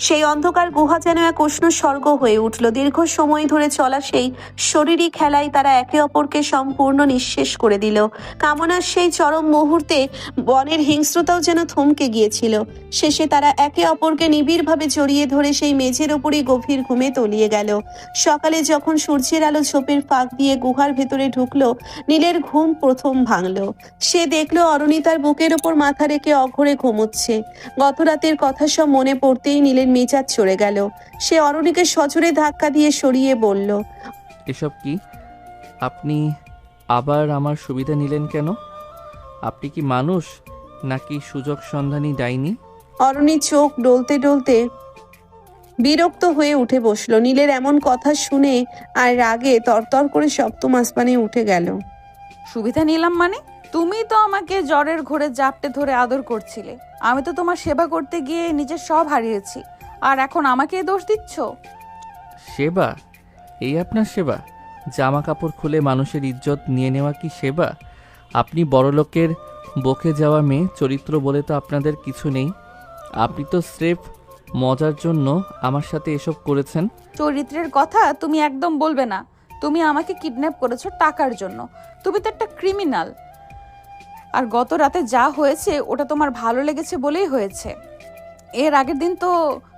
সেই অন্ধকার গুহা যেন এক উষ্ণ স্বর্গ হয়ে উঠল। দীর্ঘ সময় ধরে চলা সেই শরীরী খেলায় তারা একে অপরকে সম্পূর্ণ নিঃশেষ করে দিল। কামনার সেই চরম মুহূর্তে বনের হিংস্রতাও যেন থমকে গিয়েছিল। শেষে তারা একে অপরকে নিবিড়ভাবে জড়িয়ে ধরে সেই মেঝের ওপরই গভীর ঘুমে তলিয়ে গেল। সকালে যখন সূর্যের আলো ঝোপের ফাঁক দিয়ে গুহার ভেতরে ঢুকলো, নীলের ঘুম প্রথম ভাঙল। সে দেখলো অরণি তার বুকের ওপর মাথা রেখে অঘরে ঘুমোচ্ছে। গত রাতের কথা সব মনে পড়তেই নীলের মেজাজ চড়ে গেল। সে অরণিকে সজোরে ধাক্কা দিয়ে সরিয়ে বলল, এসব কি? আপনি আবার আমার সুবিধা নিলেন কেন? আপনি কি মানুষ নাকি সুযোগ সন্ধানী ডাইনি? অরণি চোখ ডলতে ডলতে বিরক্ত হয়ে উঠে বসলো। নীলের এমন কথা শুনে আর রাগে তরতর করে সপ্তম আসমানে উঠে গেল। সুবিধা নিলাম মানে? তুমি তো আমাকে জ্বরের ঘোরে জাপটে ধরে আদর করছিলে। আমি তো তোমার সেবা করতে গিয়ে নিজের সব হারিয়েছি, আর এখন আমাকে দোষ দিচ্ছ? সেবা? এই আপনার সেবা? জামা কাপড় খুলে মানুষের ইজ্জত নিয়ে নেওয়া কি সেবা? আপনি বড়লোকের বকে যাওয়া মেয়ে, চরিত্র বলে তো আপনাদের কিছু নেই। আপনি তো স্রেফ মজার জন্য আমার সাথে এসব করেছেন। চরিত্রের কথা তুমি একদম বলবে না। তুমি আমাকে কিডন্যাপ করেছো টাকার জন্য। তুমি তো একটা ক্রিমিনাল। আর গত রাতে যা হয়েছে ওটা তোমার ভালো লেগেছে বলেই হয়েছে। এর আগের দিন তো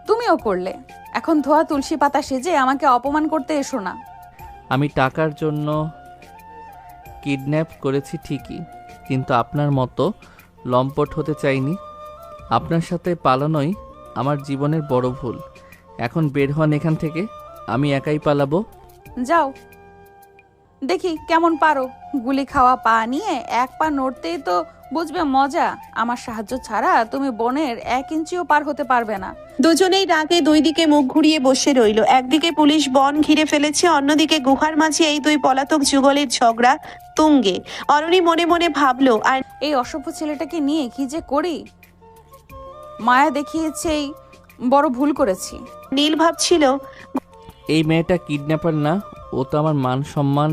তুমিও করলে। এখন ধোয়া তুলসী পাতা সেজে আমাকে অপমান করতে এসো না। আমি টাকার জন্য কিডন্যাপ করেছি ঠিকই, কিন্তু আপনার মতো লম্পট হতে চাইনি। আপনার সাথে পালানোই আমার জীবনের বড় ভুল। এখন বের হন এখান থেকে, আমি একাই পালাবো। যাও, দেখি কেমন পারো। গুলি খাওয়া পা নিয়ে এক পা নড়তেই তো বুঝবে মজা। আমার সাহায্য ছাড়া তুমি বনের 1 ইঞ্চিও পার হতে পারবে না। দুজনেই রাগে দুই দিকে মুখ ঘুরিয়ে বসে রইল। একদিকে পুলিশ বন ঘিরে ফেলেছে, অন্যদিকে গুহার মাঝে এই দুই পলাতক যুগলের ঝগড়া তুঙ্গে। অরণি মনে মনে ভাবলো, আর এই অসভ্য ছেলেটাকে নিয়ে কি যে করি। মায়া দেখিয়েছেই বড় ভুল করেছি। নীল ভাবছিল, এই মেয়েটা কিডন্যাপার না, ও তো আমার মান সম্মান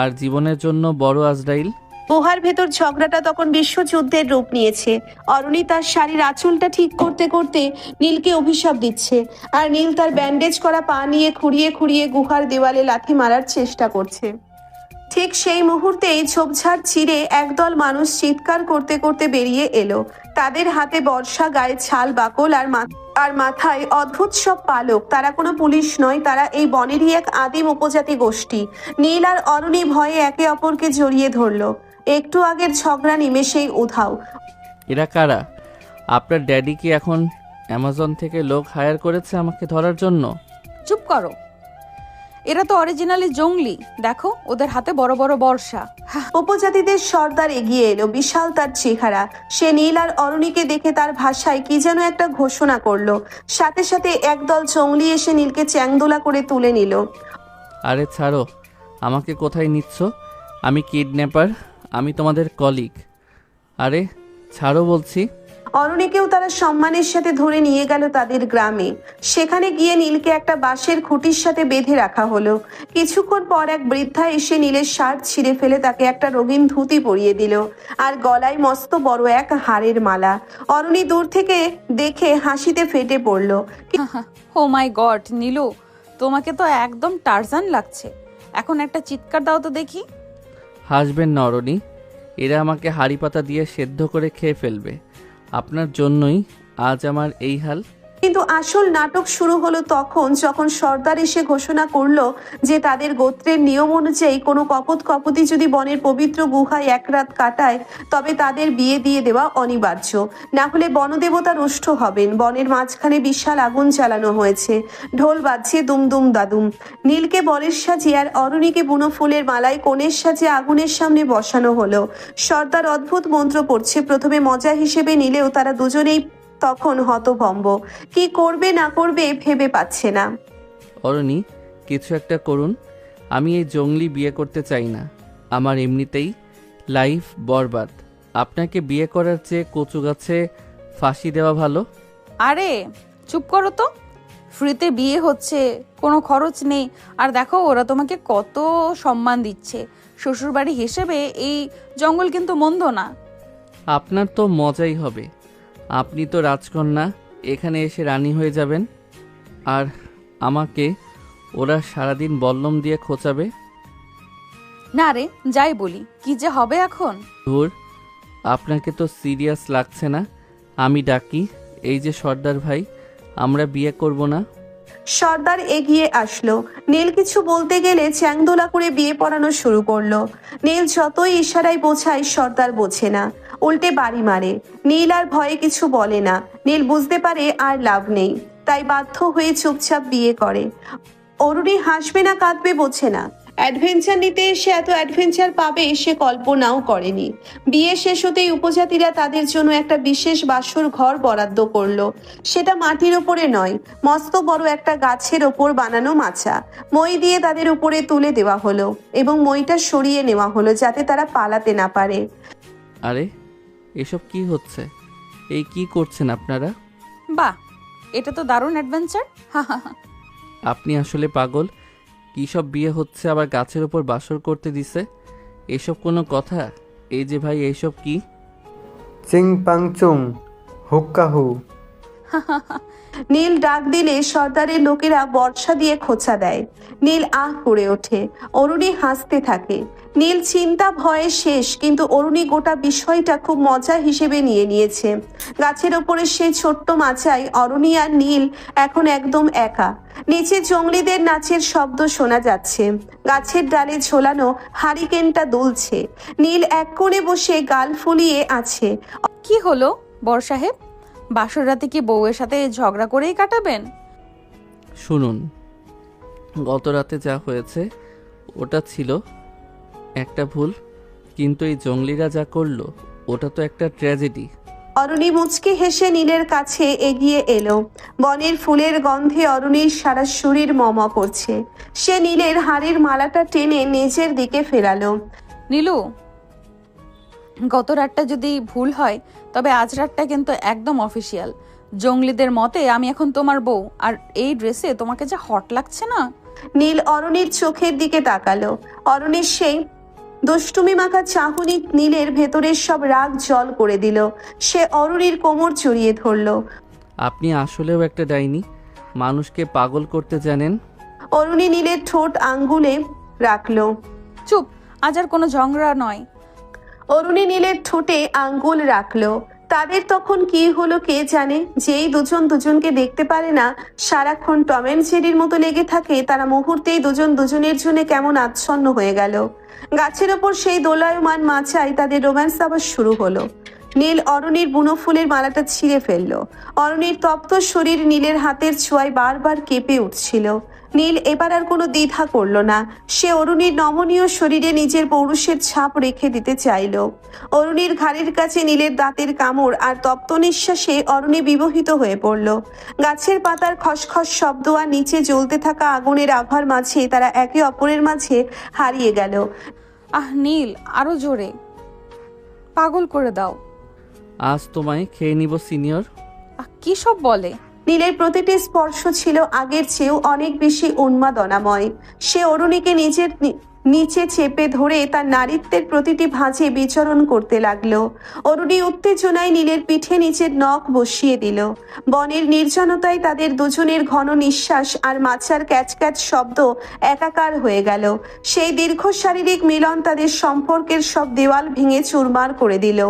আর জীবনের জন্য বড় আজরাইল। গুহার ভেতর ঝগড়াটা তখন বিশ্বযুদ্ধের রূপ নিয়েছে। অরুণী তার শাড়ির আঁচলটা ঠিক করতে করতে নীলকে অভিশাপ দিচ্ছে, আর নীল তার ব্যান্ডেজ করা পা নিয়ে খুঁড়িয়ে খুঁড়িয়ে গুহার দেওয়ালে লাথি মারার চেষ্টা করছে। ঠিক সেই মুহূর্তেই ঝোপঝাড় ছিঁড়ে একদল মানুষ চিৎকার করতে করতে বেরিয়ে এলো। তাদের হাতে বর্ষা, গায়ে ছাল বাকল আর মাথায় অদ্ভুত সব পালক। তারা কোনো পুলিশ নয়, তারা এই বনেরই এক আদিম উপজাতি গোষ্ঠী। নীল আর অরুণী ভয়ে একে অপরকে জড়িয়ে ধরলো। একটু আগের ঝগড়া নিমেষেই উধাও। এরা কারা? আপনার ড্যাডি কি এখন অ্যামাজন থেকে লোক হায়ার করেছে আমাকে ধরার জন্য? চুপ করো, এরা তো অরিজিনালি জঙ্গলি। দেখো ওদের হাতে বড় বড় বর্ষা। উপজাতিদের সর্দার এগিয়ে এলো, বিশাল তার চেহারা। সে নীল আর অরুণীকে দেখে তার ভাষায় কি যেন একটা ঘোষণা করলো। সাথে সাথে একদল জঙ্গলি এসে নীলকে চ্যাংদোলা করে তুলে নিল। আরে ছাড়ো, আমাকে কোথায় নিচ্ছ? আমি কিডন্যাপার, আমি তোমাদের কলিগ। আরে ছাড়ো বলছি। অরুণীকেও তারা সম্মানের সাথে ধরে নিয়ে গেল তাদের গ্রামে। সেখানে গিয়ে নীলকে একটা বাঁশের খুঁটির সাথে বেঁধে রাখা হলো। কিছুক্ষণ পর এক বৃদ্ধা এসে নীলের শার্ট ছিঁড়ে ফেলে তাকে একটা রঙিন ধুতি পরিয়ে দিল, আর গলায় মস্ত বড় এক হাড়ের মালা। অরুণী দূর থেকে দেখে হাসিতে ফেটে পড়ল। ও মাই গড নীলু, তোমাকে তো একদম টারজান লাগছে। এখন একটা চিৎকার দাও তো দেখি। হাসবেন না অরণি, এরা আমাকে হাড়ি পাতা দিয়ে সেদ্ধ করে খেয়ে ফেলবে। আপনার জন্যই আজ আমার এই হাল। কিন্তু আসল নাটক শুরু হলো তখন, যখন সর্দার এসে ঘোষণা করলো যে তাদের গোত্রের নিয়ম অনুযায়ী কোনো কপতি যদি বনের পবিত্র গুহায় এক রাত কাটায় তবে তাদের বিয়ে দিয়ে দেওয়া অনিবার্য, না হলে বনদেবতা রুষ্ট হবেন। বনের মাঝখানে বিশাল আগুন জ্বালানো হয়েছে, ঢোল বাজছে দুমদুম দাদুম। নীলকে বরের সাজিয়ে আর অরুণীকে বুনো ফুলের মালায় কনের সাজিয়ে আগুনের সামনে বসানো হলো। সর্দার অদ্ভুত মন্ত্র পড়ছে। প্রথমে মজা হিসেবে নিলেও তারা দুজনেই তখন হতভম্ব। কি করবে না করবে ভেবে পাচ্ছে না। অরণি, কিছু একটা করুন। আমি এই জঙ্গলি বিয়ে করতে চাই না। আমার এমনিতেই লাইফ বরবাদ। আপনাকে বিয়ে করার চেয়ে কচু গাছে ফাঁসি দেওয়া ভালো। আরে চুপ করো তো, ফ্রিতে বিয়ে হচ্ছে, কোনো খরচ নেই। আর দেখো ওরা তোমাকে কত সম্মান দিচ্ছে। শ্বশুরবাড়ি হিসেবে এই জঙ্গল কিন্তু মন্দ না। আপনার তো মজাই হবে। আপনি তো রাজকন্যা, এখানে এসে রানী হয়ে যাবেন, আর আমাকে ওরা সারাদিন বল্লম দিয়ে খোঁচাবে। না রে, যাই বলি, কি যে হবে এখন। ধুর, আপনাকে তো সিরিয়াস লাগছে না। আমি ডাকি, এই যে সর্দার ভাই, আমরা বিয়ে করব না? সর্দার এগিয়ে আসলো। নীল কিছু বলতে গেলে চ্যাংদোলা করে বিয়ে পড়ানো শুরু করলো। নীল যতই ইশারায় বোঝায় সর্দার বোঝে না, উল্টে বাড়ি মারে। নীল আর ভয়ে কিছু বলে না। নীল বুঝতে পারে আর লাভ নেই, তাই বাধ্য হয়ে চুপচাপ বিয়ে করে। অরুণী হাসবে না কাঁদবে বোঝে না। অ্যাডভেঞ্চার নিতে এসে এত অ্যাডভেঞ্চার পাবে সে কল্পনাও করেনি। বিয়ে শেষ হতেই উপজাতিরা তাদের জন্য একটা বিশেষ বাসর ঘর বরাদ্দ করলো। সেটা মাটির ওপরে নয়, মস্ত বড় একটা গাছের ওপর বানানো মাচা। মই দিয়ে তাদের উপরে তুলে দেওয়া হলো এবং মইটা সরিয়ে নেওয়া হলো যাতে তারা পালাতে না পারে। আরে এসব কি হচ্ছে? এই কি করছেন আপনারা? বাহ, এটা তো দারুণ অ্যাডভেঞ্চার। হা হা হা। আপনি আসলে পাগল। কী সব বিয়ে হচ্ছে, আবার গাছের ওপর বাসর করতে দিছে? এসব কোনো কথা? এই যে ভাই, এইসব কি? চিং পাং চুং হুক্কা হু। নীল ডাক দিলে সর্দারের লোকেরা বর্ষা দিয়ে খোঁচা দেয়। নীল আহ করে ওঠে। অরুণী হাসতে থাকে। নীল চিন্তা ভয়ে শেষ, কিন্তু অরুণী গোটা বিষয়টা খুব মজা হিসেবে নিয়ে নিয়েছে। গাছের ওপরে সেই ছোট্ট মাচায় অরুণী আর নীল এখন একদম একা। নিচে জঙ্গলিদের নাচের শব্দ শোনা যাচ্ছে। গাছের ডালে ঝোলানো হারিকেনটা দুলছে। নীল এক কোণে বসে গাল ফুলিয়ে আছে। কি হলো বড় সাহেব, বাসর রাতে কি বউয়ের সাথে ঝগড়া করেই কাটাবেন? শুনুন, গত রাতে যা হয়েছে ওটা ছিল একটা ভুল, কিন্তু এই জঙ্গলিরা যা করলো ওটা তো একটা ট্র্যাজেডি। অরুণী মুচকি হেসে নীলের কাছে এগিয়ে এলো। বনের ফুলের গন্ধে অরুণীর সারা শরীর মম করছে। সে নীলের হাড়ের মালাটা টেনে নিজের দিকে ফেরালো। নীলু, গত রাতটা যদি ভুল হয় তবে আজ রাতটা কিন্তু একদম অফিসিয়াল। জঙ্গলিদের মতে আমি এখন তোমার বউ, আর এই ড্রেসে তোমাকে যা হট লাগছে না। নীল অরুণীর চোখের দিকে তাকালো। অরুণীর সেই দুষ্টুমি মাখা চাহনি নীলের ভেতরের সব রাগ জল করে দিল। সে অরুণীর কোমর জড়িয়ে ধরল। আপনি আসলেও একটা ডাইনি, মানুষকে পাগল করতে জানেন। অরুণী নীলের ঠোঁট আঙ্গুলে রাখল। চুপ, আজ আর কোনো ঝগড়া নয়। অরুণী নীলের ঠোঁটে আঙ্গুল রাখলো। তাদের তখন কি হলো কে জানে। যেই দুজন দুজনকে দেখতে পারে না, সারাক্ষণ টম অ্যান্ড জেরির মতো লেগে থাকে, তারা মুহূর্তেই দুজন দুজনের জন্য কেমন আচ্ছন্ন হয়ে গেল। গাছের ওপর সেই দোলায়মান মাচায় তাদের রোম্যান্স আবার শুরু হলো। নীল অরুণীর বুনো ফুলের মালাটা ছিঁড়ে ফেললো। অরুণীর তপ্ত শরীর নীলের হাতের ছোঁয়ায় বারবার কেঁপে উঠছিল। নীল এবার আর কোনো দ্বিধা করলো না। সে অরুণীর নমনীয় শরীরে নিজের পৌরুষের ছাপ রেখে দিতে চাইল। অরুণীর ঘাড়ের কাছে নীলের দাঁতের কামড় আর তপ্ত নিঃশ্বাসে অরুণী বিবহিত হয়ে পড়ল। গাছের পাতার খসখস শব্দ আর নিচে জ্বলতে থাকা আগুনের আভার মাঝে তারা একে অপরের মাঝে হারিয়ে গেল। আহ নীল, আরো জোরে, পাগল করে দাও। আজ তোমায় খেয়ে নিব সিনিয়র। কি সব বলে? নীলের প্রতিটি স্পর্শ ছিল আগের চেয়েও অনেক বেশি উন্মাদনাময়। সে অরুণীকে নিজের নিচে চেপে ধরে তার নারীত্বের প্রতিটি ভাঁজে বিচরণ করতে লাগলো। অরুণী উত্তেজনায় নীলের পিঠে নিচের নখ বসিয়ে দিল। বনের নির্জনতায় তাদের দুজনের ঘন নিঃশ্বাস আর মাচার ক্যাচক্যাচ শব্দ একাকার হয়ে গেল। সেই দীর্ঘ শারীরিক মিলন তাদের সম্পর্কের সব দেওয়াল ভেঙে চুরমার করে দিল।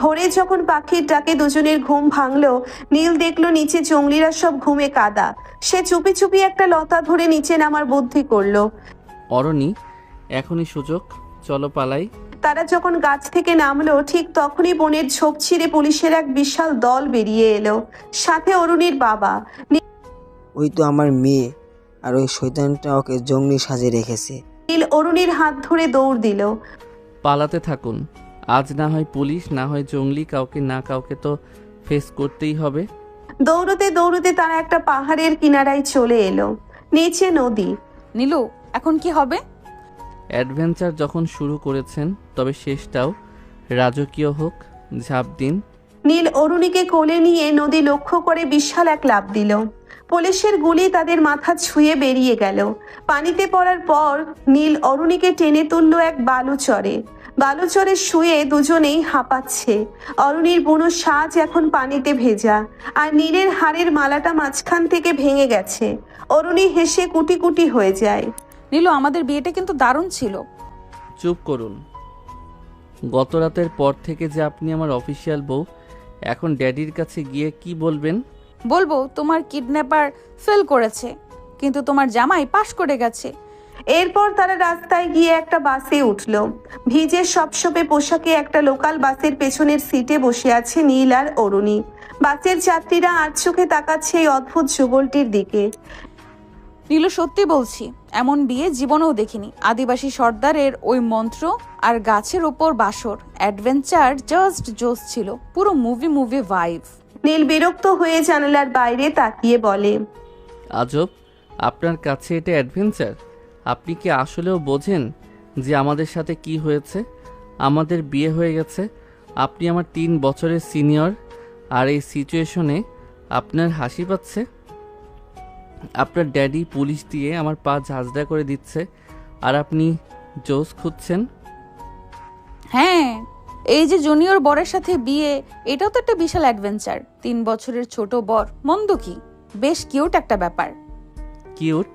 ভোরে যখন পাখির ডাকে দুজনের ঘুম ভাঙল, নীল দেখলো নিচে জঙ্গলিরা সব ঘুমে কাদা। সে চুপি চুপি একটা লতা ধরে নিচে নামার বুদ্ধি করলো। অরণি, এখনই সুযোগ, চলো পালাই। তারা যখন গাছ থেকে নামলো, ঠিক তখনই বনের ঝোপ ছিঁড়ে পুলিশের এক বিশাল দল বেরিয়ে এলো, সাথে অরুণীর বাবা। ওই তো আমার মেয়ে, আর ওই শয়তানটা ওকে জঙ্গলি সাজে রেখেছে। নীল অরুণীর হাত ধরে দৌড় দিল। পালাতে থাকুন, আজ না হয় পুলিশ, না হয় জঙ্গলি, কাউকে না কাউকে তো ফেস করতেই হবে। দৌড়তে দৌড়তে তারা একটা পাহাড়ের কিনারায় চলে এলো। নিচে নদী। নীলু, এখন কি হবে? অ্যাডভেঞ্চার যখন শুরু করেছেন, তবে শেষটাও রাজকীয় হোক। ঝাঁপ দিন। নীল অরুণীকে কোলে নিয়ে নদী লক্ষ্য করে বিশাল এক লাফ দিল। পুলিশের গুলি তাদের মাথা ছুঁয়ে বেরিয়ে গেল। পানিতে পড়ার পর নীল অরুণীকে টেনে তুলল এক বালুচরে। বালুচরে শুয়ে দুজনেই হাঁপাচ্ছে। অরুণীর বুনো সাজ এখন পানিতে ভেজা, আর নীলের হাড়ের মালাটা মাঝখান থেকে ভেঙে গেছে। অরুণী হেসে কুটি কুটি হয়ে যায়। নীলু, আমাদের বিয়েটা কিন্তু দারুণ ছিল। চুপ করুন। গত রাতের পর থেকে যে আপনি আমার অফিসিয়াল বউ, এখন ড্যাডির কাছে গিয়ে কি বলবেন? বলবো তোমার কিডন্যাপার ফেল করেছে, কিন্তু তোমার জামাই পাশ করে গেছে। এরপর তারা রাস্তায় গিয়ে একটা বাসে উঠল। ভিজে সপসপে পোশাকে একটা লোকাল বাসের পেছনের সিটে বসে আছে নীল আর অরুণী। বাসের যাত্রীরা আর চোখে তাকাচ্ছে এই অদ্ভুত যুগলটির দিকে। নীলু, সত্যি বলছি, এমন বিয়ে জীবনেও দেখিনি। আদিবাসী সর্দারের ওই মন্ত্র আর গাছের ওপর বাসর, অ্যাডভেঞ্চার জাস্ট জোস ছিল, পুরো মুভি ভাইব। নীল বিরক্ত হয়ে জানালার বাইরে তাকিয়ে বলে, আজব, আপনার কাছে এটা অ্যাডভেঞ্চার? আপনি কি আসলেও বোঝেন যে আমাদের সাথে কি হয়েছে? আমাদের বিয়ে হয়ে গেছে, আপনি আমার 3 বছরের সিনিয়র, আর এই সিচুয়েশনে আপনার হাসি পাচ্ছে? আপনার ড্যাডি পুলিশ দিয়ে আমার পা ঝাঁঝরা করে দিচ্ছে, আর আপনি জোস খুঁজছেন? হ্যাঁ, এই যে জুনিয়র বরের সাথে বিয়ে, এটাও তো একটা বিশাল অ্যাডভেঞ্চার। 3 বছরের ছোট বর, মন্দ কি? বেশ কিউট একটা ব্যাপার। কিউট?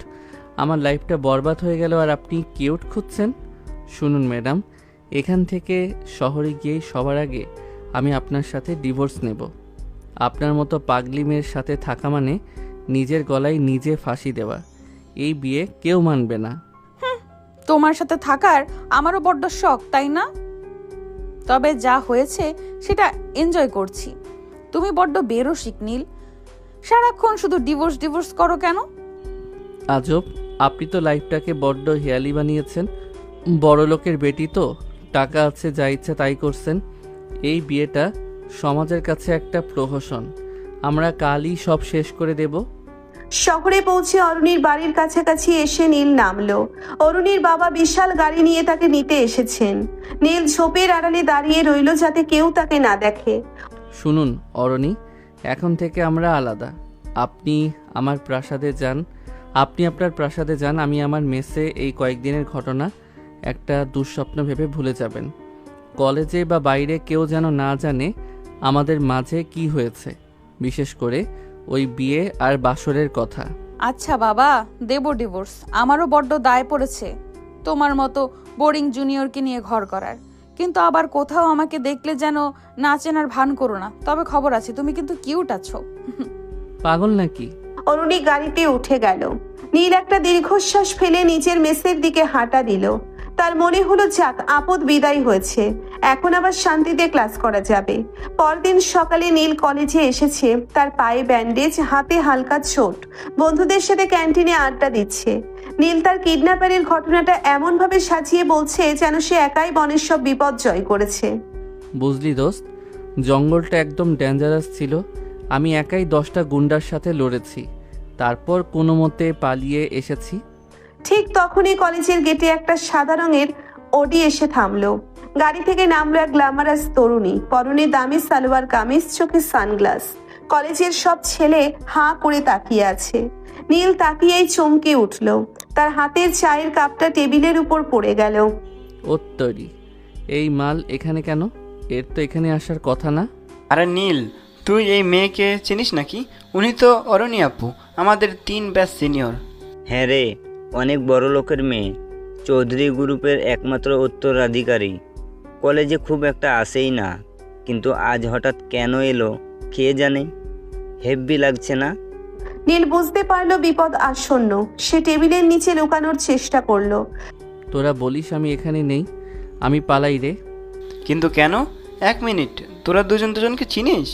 আমার লাইফটা বরবাদ হয়ে গেল আর আপনি কিউট খুঁজছেন? শুনুন ম্যাডাম, এখান থেকে শহরে গিয়ে সবার আগে আমি আপনার সাথে ডিভোর্স নেব। আপনার মতো পাগলি মেয়ের সাথে থাকা মানে নিজের গলায় নিজে ফাঁসি দেওয়া। এই বিয়ে কেউ মানবে না। তোমার সাথে থাকার আমারও বড্ড শখ, তাই না? তবে যা হয়েছে সেটা এনজয় করছি। তুমি বড্ড বেরসিক নীল, সারাক্ষণ শুধু ডিভোর্স করো কেন? আজব, আপনি তো লাইফটাকে বড্ড হেয়ালি বানিয়েছেন। বড় লোকের বেটি তো, টাকা আছে, যা ইচ্ছা তাই করছেন। এই বিয়েটা সমাজের কাছে একটা প্রহসন। আমরা কালই সব শেষ করে দেব। শহরে পৌঁছে অরুণীর বাড়ির কাছাকাছি এসে নীল নামলো। অরুণীর বাবা বিশাল গাড়ি নিয়ে তাকে নিতে এসেছেন। নীল ঝোপের আড়ালে দাঁড়িয়ে রইল যাতে কেউ তাকে না দেখে। শুনুন অরণি, এখন থেকে আমরা আলাদা। আপনি আমার প্রাসাদে যান, আমি আমার মেসে এই কয়েকদিনের ঘটনা একটা দুঃস্বপ্ন ভেবে ভুলে যাবেন। কলেজে বা বাইরে কেউ যেন না জানে আমাদের মাঝে কি হয়েছে, বিশেষ করে ওই বিয়ে আর বাসরের কথা। আচ্ছা বাবা, দেব ডিভোর্স। আমারও বড্ড দায় পড়েছে তোমার মতো বোরিং জুনিয়রকে নিয়ে ঘর করার। কিন্তু আবার কোথাও আমাকে দেখলে যেন না চেনার ভান করো না। তবে খবর আছে, তুমি কিন্তু কিউট আছো। পাগল নাকি? অরুণী গাড়িতে উঠে গেল। নীল একটা দীর্ঘশ্বাস ফেলে নিচের মেসের দিকে হাঁটা দিল। তার মনে হলো যাক, আপদ বিদায় হয়েছে, এখন আবার শান্তিতে ক্লাস করা যাবে। পরদিন সকালে নীল কলেজে এসেছে। তার পায়ে ব্যান্ডেজ, হাতে হালকা চোট। বন্ধুদের সাথে ক্যান্টিনে আড্ডা দিচ্ছে। নীল তার কিডন্যাপারের ঘটনাটা এমনভাবে সাজিয়ে বলছে যেন সে একাই বনের সব বিপদ জয় করেছে। বুঝলি দোস্ত, জঙ্গলটা একদম ডেঞ্জারাস ছিল। আমি একাই 10টা গুন্ডার সাথে লড়েছি, তারপর কোনো মতে পালিয়ে এসেছি। ঠিক তখনই কলেজের গেটে একটা সাদা রঙের অডি এসে থামলো। গাড়ি থেকে নামলো এক গ্ল্যামারাস তরুণী, পরনে দামি সালোয়ার কামিজ, চোখে সানগ্লাস। কলেজের সব ছেলে হাঁ করে তাকিয়ে আছে। নীল তাকিয়েই চমকে উঠল। তার হাতের চায়ের কাপটা টেবিলের উপর পড়ে গেল। ওত্তরি, এই মাল এখানে কেন? এর তো এখানে আসার কথা না। আরে নীল, তুই এই মেয়েকে চিনিস নাকি? উনি তো অরণি আপু, আমাদের 3 ব্যাচ সিনিয়র। হ্যাঁ রে, অনেক বড় লোকের মেয়ে, চৌধুরী গ্রুপের একমাত্র উত্তরাধিকারী। কলেজে খুব একটা আসেই না, কিন্তু আজ হঠাৎ কেন এলো কে জানে। হেব্বি লাগছে না? নীল বুঝতে পারলো বিপদ আসন্ন। সে টেবিলের নিচে লুকানোর চেষ্টা করলো। তোরা বলিস আমি এখানে নেই, আমি পালাই রে। কিন্তু কেন? 1 মিনিট, তোরা দুজনকে চিনিস?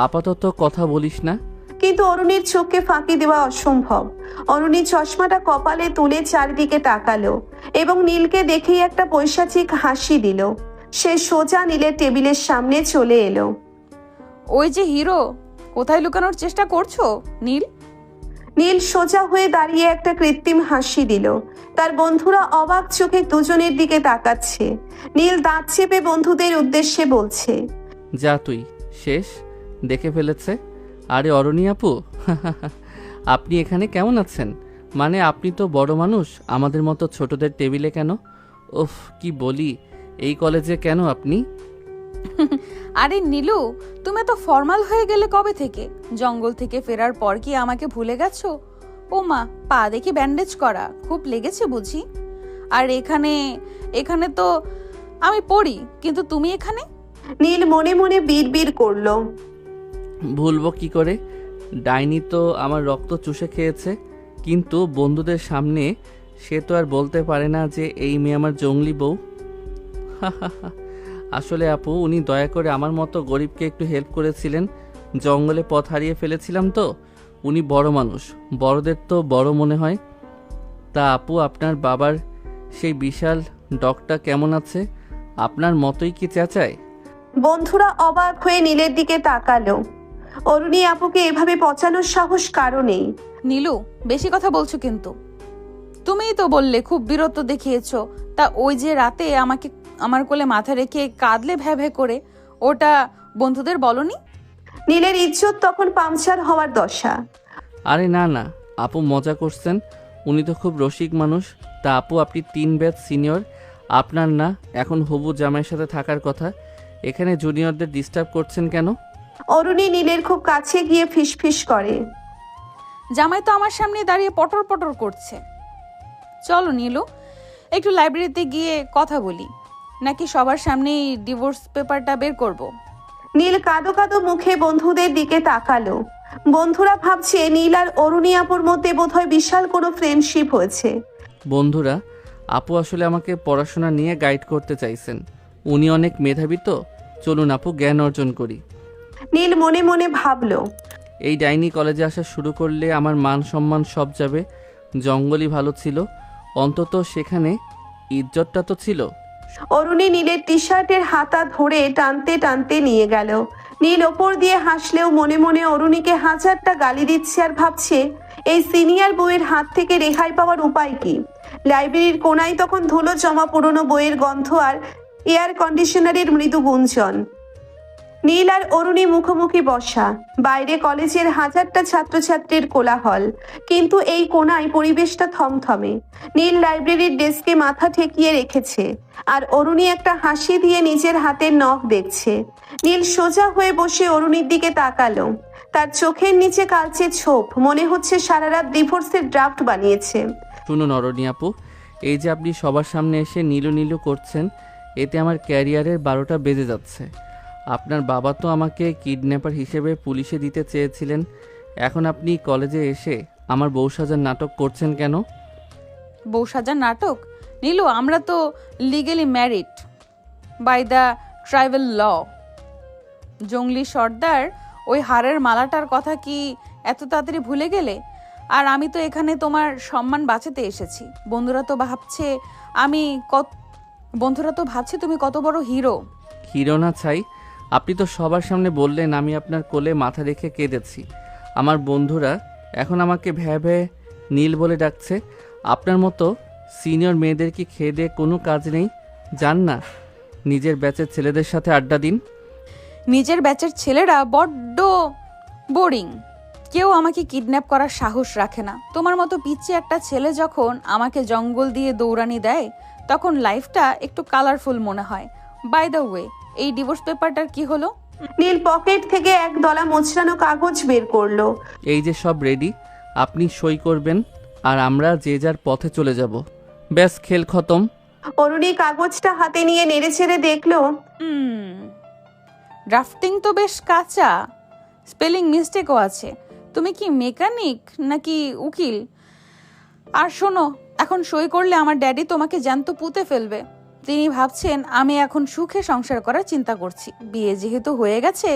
আপাতত কথা বলিস না। কিন্তু অরুণীর চোখকে ফাঁকি দেওয়া অসম্ভব। অরুণী চশমাটা কপালে তুলে চারিদিকে তাকালো এবং নীলকে দেখেই একটা পৈশাচিক হাসি দিল। সে সোজা নীলের টেবিলের সামনে চলে এলো। ওই যে হিরো, কোথায় লুকানোর চেষ্টা করছো নীল? নীল সোজা হয়ে দাঁড়িয়ে একটা কৃত্রিম হাসি দিল। তার বন্ধুরা অবাক চোখে দুজনের দিকে তাকাচ্ছে। নীল দাঁত চেপে বন্ধুদের উদ্দেশ্যে বলছে, যা তুই শেষ, দেখে ফেলেছে। আরে অরণি আপু, আপনি এখানে কেমন আছেন? মানে আপনি তো বড় মানুষ, আমাদের মতো ছোটদের টেবিলে কেন? ওফ, কি বলি, এই কলেজে কেন আপনি? আরে নীলু, তুমি তো ফর্মাল হয়ে গেলে কবে থেকে? জঙ্গল থেকে ফেরার পর কি আমাকে ভুলে গেছো? ও মা, পা দেখি ব্যান্ডেজ করা, খুব লেগেছে বুঝি? আর এখানে তো আমি পড়ি, কিন্তু তুমি এখানে? নীল মনে মনে বিড়বিড় করলো। ভুলবো কি করে? ডাইনি তো আমার রক্ত চুষে খেয়েছে, কিন্তু বন্ধুদের সামনে সে তো আর বলতে পারে না যে এই মেয়ে আমার জঙ্গলি বউ। আসলে আপু, উনি দয়া করে আমার মতো গরিবকে একটু হেল্প করেছিলেন। জঙ্গলে পথ হারিয়ে ফেলেছিলাম তো। উনি বড় মানুষ, বড়দের তো বড় মনে হয়। তা আপু, আপনার বাবার সেই বিশাল ডগটা কেমন আছে? আপনার মতোই কি চেঁচায়? বন্ধুরা অবাক হয়ে নীলের দিকে তাকালো। অরুণী আপুকে এভাবে পচানোর সাহস কারো নেই। নীলু, বেশি কথা বলছো কিন্তু। তুমিই তো বললে খুব বীরত্ব দেখিয়েছো। তা ওই যে রাতে আমাকে আমার কোলে মাথা রেখে কাঁদলে ভ্যা ভ্যা করে, ওটা বন্ধুদের বলনি? নীলের ইজ্জত তখন পাংচার হওয়ার দশা। আরে না না আপু, মজা করছেন। উনি তো খুব রসিক মানুষ। তা আপু, আপনি 3 ব্যাচ সিনিয়র, আপনার না এখন হবু জামাইয়ের সাথে থাকার কথা, এখানে জুনিয়রদের ডিস্টার্ব করছেন কেন? অরুণী নীলের খুব কাছে গিয়ে ফিসফিস করে, জামাই তো আমার সামনে দাঁড়িয়ে পটর পটর করছে। চলো নীলু, একটু লাইব্রেরিতে গিয়ে কথা বলি, নাকি সবার সামনেই ডিভোর্স পেপারটা বের করব? নীল কাঁদো কাঁদো মুখে বন্ধুদের দিকে তাকালো। বন্ধুরা ভাবছে নীল আর অরুণী আপুর মধ্যে বোধহয় বিশাল কোনো ফ্রেন্ডশিপ হয়েছে। বন্ধুরা, আপু আসলে আমাকে পড়াশোনা নিয়ে গাইড করতে চাইছেন। উনি অনেক মেধাবী তো, চলুন আপু জ্ঞান অর্জন করি। নীল মনে মনে ভাবলো, এই ডাইনি কলেজে আসা শুরু করলে আমার মান সম্মান সব যাবে। জঙ্গলই ভালো ছিল, অন্তত সেখানে ইজ্জতটা তো ছিল। অরুণী নীলের টি শার্টের হাতা ধরে টানতে টানতে নিয়ে গেল। নীল ওপর দিয়ে হাসলেও মনে মনে অরুণীকে হাজারটা গালি দিচ্ছে আর ভাবছে এই সিনিয়র বইয়ের হাত থেকে রেহাই পাওয়ার উপায় কি। লাইব্রেরির কোনায় তখন ধুলো জমা পুরনো বইয়ের গন্ধ আর এয়ার কন্ডিশনারের মৃদু গুঞ্জন। নীল আর অরুণী মুখোমুখি বসা। বাইরে কলেজের হাজারটা ছাত্রছাত্রীর কোলাহল, কিন্তু এই কোণায় পরিবেশটা থমথমে। নীল লাইব্রেরির ডেস্কে মাথা ঠেকিয়ে রেখেছে, আর অরুণী একটা হাসি দিয়ে নিজের হাতের নখ দেখছে। নীল সোজা হয়ে বসে অরুণীর দিকে তাকালো। তার চোখের নিচে কালচে ছোপ, মনে হচ্ছে সারা রাত ডিভোর্সের ড্রাফট বানিয়েছে। শুনুন অরণি আপু, এই যে আপনি সবার সামনে এসে নীলু নীলু করছেন, এতে আমার ক্যারিয়ারের 12টা বেজে যাচ্ছে। আপনার বাবা তো আমাকে কিডন্যাপার হিসেবে পুলিশে দিতে চেয়েছিলেন, এখন আপনি কলেজে এসে আমার বউ সাজার নাটক করছেন কেন? বউ সাজার নাটক? নীলু, আমরা তো legally married by the tribal law. জঙ্গলি সর্দার ওই হারের মালাটার কথা কি এত তাড়াতাড়ি ভুলে গেলে? আর আমি তো এখানে তোমার সম্মান বাঁচাতে এসেছি। বন্ধুরা তো ভাবছে তুমি কত বড় হিরো। হিরো না ছাই, আপনি তো সবার সামনে বললেন আমি আপনার কোলে মাথা রেখে কেঁদেছি। আমার বন্ধুরা এখন আমাকে ভ্যা ভ্যা নীল বলে ডাকছে। আপনার মতো সিনিয়র মেয়েদের কি খেয়ে দিয়ে কোনো কাজ নেই? যান না নিজের ব্যাচের ছেলেদের সাথে আড্ডা দিন। নিজের ব্যাচের ছেলেরা বড্ড বোরিং। কেউ আমাকে কিডন্যাপ করার সাহস রাখে না। তোমার মতো পিচ্চি একটা ছেলে যখন আমাকে জঙ্গল দিয়ে দৌড়ানি দেয়, তখন লাইফটা একটু কালারফুল মনে হয়। বাই দ্য ওয়ে, এই ডিভোর্স পেপারটার কি হলো? নীল পকেট থেকে এক দলা মোচড়ানো কাগজ বের করলো। এই যে সব রেডি, আপনি সই করবেন আর আমরা যে যার পথে চলে যাব। ব্যাস, খেল খতম। অরুণী কাগজটা হাতে নিয়ে নেড়েচেড়ে দেখলো। ড্রাফটিং তো বেশ কাঁচা, স্পেলিং মিস্টেকও আছে। তুমি কি মেকানিক নাকি উকিল? আর শোনো, এখন সই করলে আমার ড্যাডি তোমাকে জ্যান্ত পুঁতে ফেলবে। তিনি ভাবছেন আমি এখন সুখে সংসার করার চিন্তা করছি। বিয়ে যেহেতু হয়ে গেছে,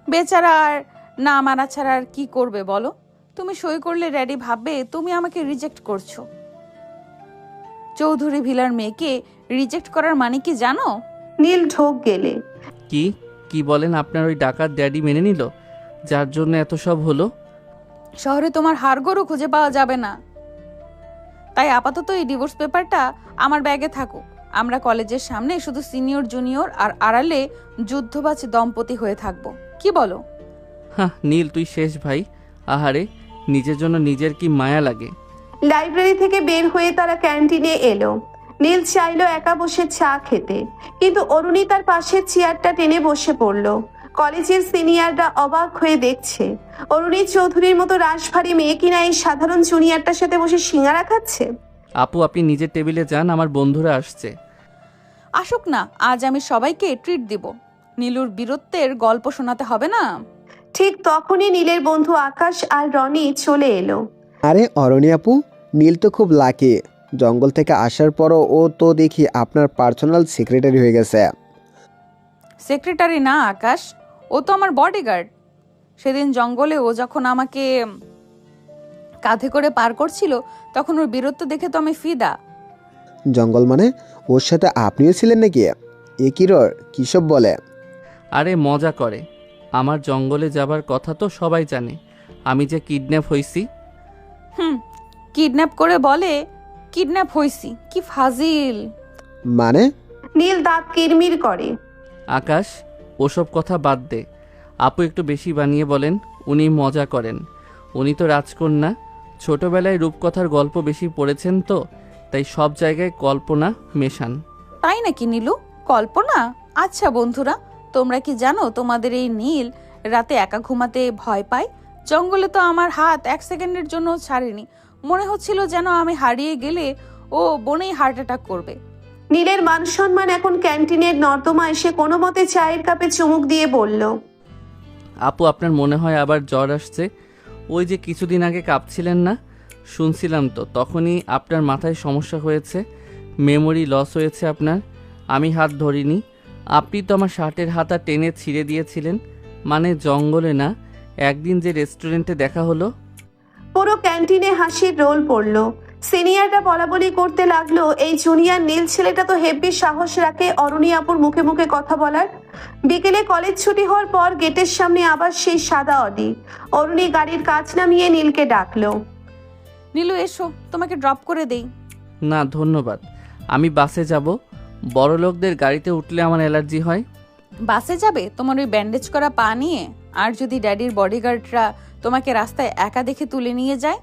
বেচারা আর না মারা ছাড়া আর কি করবে বলো? তুমি সই করলে ড্যাডি ভাববে তুমি আমাকে রিজেক্ট করছো। চৌধুরী ভিলার মেয়েকে রিজেক্ট করার মানে কি জানো? নীল ঢোক গেলে। কি কি বলেন? আপনার ওই ডাকাত ড্যাডি মেনে নিল, যার জন্য এত সব হলো? শহরে তোমার হাড়গোড়ও খুঁজে পাওয়া যাবে না। তাই আপাতত এই ডিভোর্স পেপারটা আমার ব্যাগে থাকুক। আমরা কলেজের সামনে শুধু সিনিয়র জুনিয়র আর আড়ালে যুদ্ধবাজ দম্পতি হয়ে থাকবো। কি বলো? হ্যাঁ নীল, তুই শেষ ভাই। আহারে, নিজের জন্য নিজের কি মায়া লাগে। লাইব্রেরি থেকে বের হয়ে তারা ক্যান্টিনে এলো। নীল চাইলো একা বসে চা খেতে, কিন্তু অরুণী তার পাশের চেয়ারটা টেনে বসে পড়লো। কলেজের সিনিয়ররা অবাক হয়ে দেখছে, অরুণী চৌধুরীর মতো রাশভারী মেয়ে কিনা এই সাধারণ জুনিয়রটার সাথে বসে সিঙ্গারা খাচ্ছে। আপু, আপনি নিজের টেবিলে যান, আমার বন্ধুরা আসছে। আসুক না, আজ আমি সবাইকে ট্রিট দিব। নীলুর বীরত্বের গল্প শোনাতে হবে না? ঠিক তখনই নীলের বন্ধু আকাশ আর রনি চলে এলো। আরে অরণি আপু, নীল তো খুব লাকি। জঙ্গল থেকে আসার পরও ও তো দেখি আপনার পার্সোনাল সেক্রেটারি হয়ে গেছে। সেক্রেটারি না আকাশ, ও তো আমার বডিগার্ড। সেদিন জঙ্গলে ও যখন আমাকে কাঁধে করে পার করছিল, তখন ওর বীরত্ব দেখে তো আমি ফিদা। জঙ্গল মানে ওর সাথে আপনিও ছিলেন নাকি? এ কিসব বলে? আরে মজা করে। আমার জঙ্গলে যাবার কথা তো সবাই জানে, আমি যে কিডন্যাপ হইছি। কিডন্যাপ করে বলে কিডন্যাপ হইছি, কি ফাজিল। মানে? নীল দাঁত কিরমির করে। আকাশ, ওসব কথা বাদ দে। আপু একটু বেশি বানিয়ে বলেন। উনি মজা করেন। উনি তো রাজকন্যা, ছোটবেলায় রূপকথার গল্প বেশি পড়েছেন তো, তাই সব জায়গায় কল্পনা মেশান। তাই নাকি নীলু? কল্পনা? আচ্ছা বন্ধুরা, তোমরা কি জানো তোমাদের এই নীল রাতে একা ঘুমাতে ভয় পায়? জঙ্গলে তো আমার হাত 1 সেকেন্ডের জন্য ছাড়েনি। মনে হচ্ছিল যেন আমি হারিয়ে গেলে ও বনেই হার্ট অ্যাটাক করবে। নীলের মান সম্মান এখন ক্যান্টিনের নর্দমা এসে কোনো মতে চায়ের কাপে চুমুক দিয়ে বলল, আপু, আপনার মনে হয় আবার জ্বর আসছে? ওই যে কিছুদিন আগে কাঁপছিলেন না, শুনছিলাম তো। তখনই আপনার মাথায় সমস্যা হয়েছে, মেমোরি লস হয়েছে আপনার। আমি হাত ধরিনি, আপনি তো আমার শার্টের হাতা টেনে ছিঁড়ে দিয়েছিলেন। মানে জঙ্গলে না, একদিন যে রেস্টুরেন্টে দেখা হলো। পুরো ক্যান্টিনে হাসির রোল পড়লো। সিনিয়ররা বলাবলি করতে লাগলো, এই জুনিয়র নীল ছেলেটা তো হেব্বি সাহস রাখে অরুণী আপুর মুখে মুখে কথা বলার। বিকেলে কলেজ ছুটি হওয়ার পর গেটের সামনে আবার সেই সাদা অডি। অরুণী গাড়ির কাজ নামিয়ে নীলকে ডাকলো। নীলু এসো, তোমাকে ড্রপ করে দেই। না ধন্যবাদ, আমি বাসে যাব। বড় লোকদের গাড়িতে উঠলে আমার অ্যালার্জি হয়। বাসে যাবে তোমার ওই ব্যান্ডেজ করা পা নিয়ে? আর যদি ড্যাডির বডিগার্ডরা তোমাকে রাস্তায় একা দেখে তুলে নিয়ে যায়,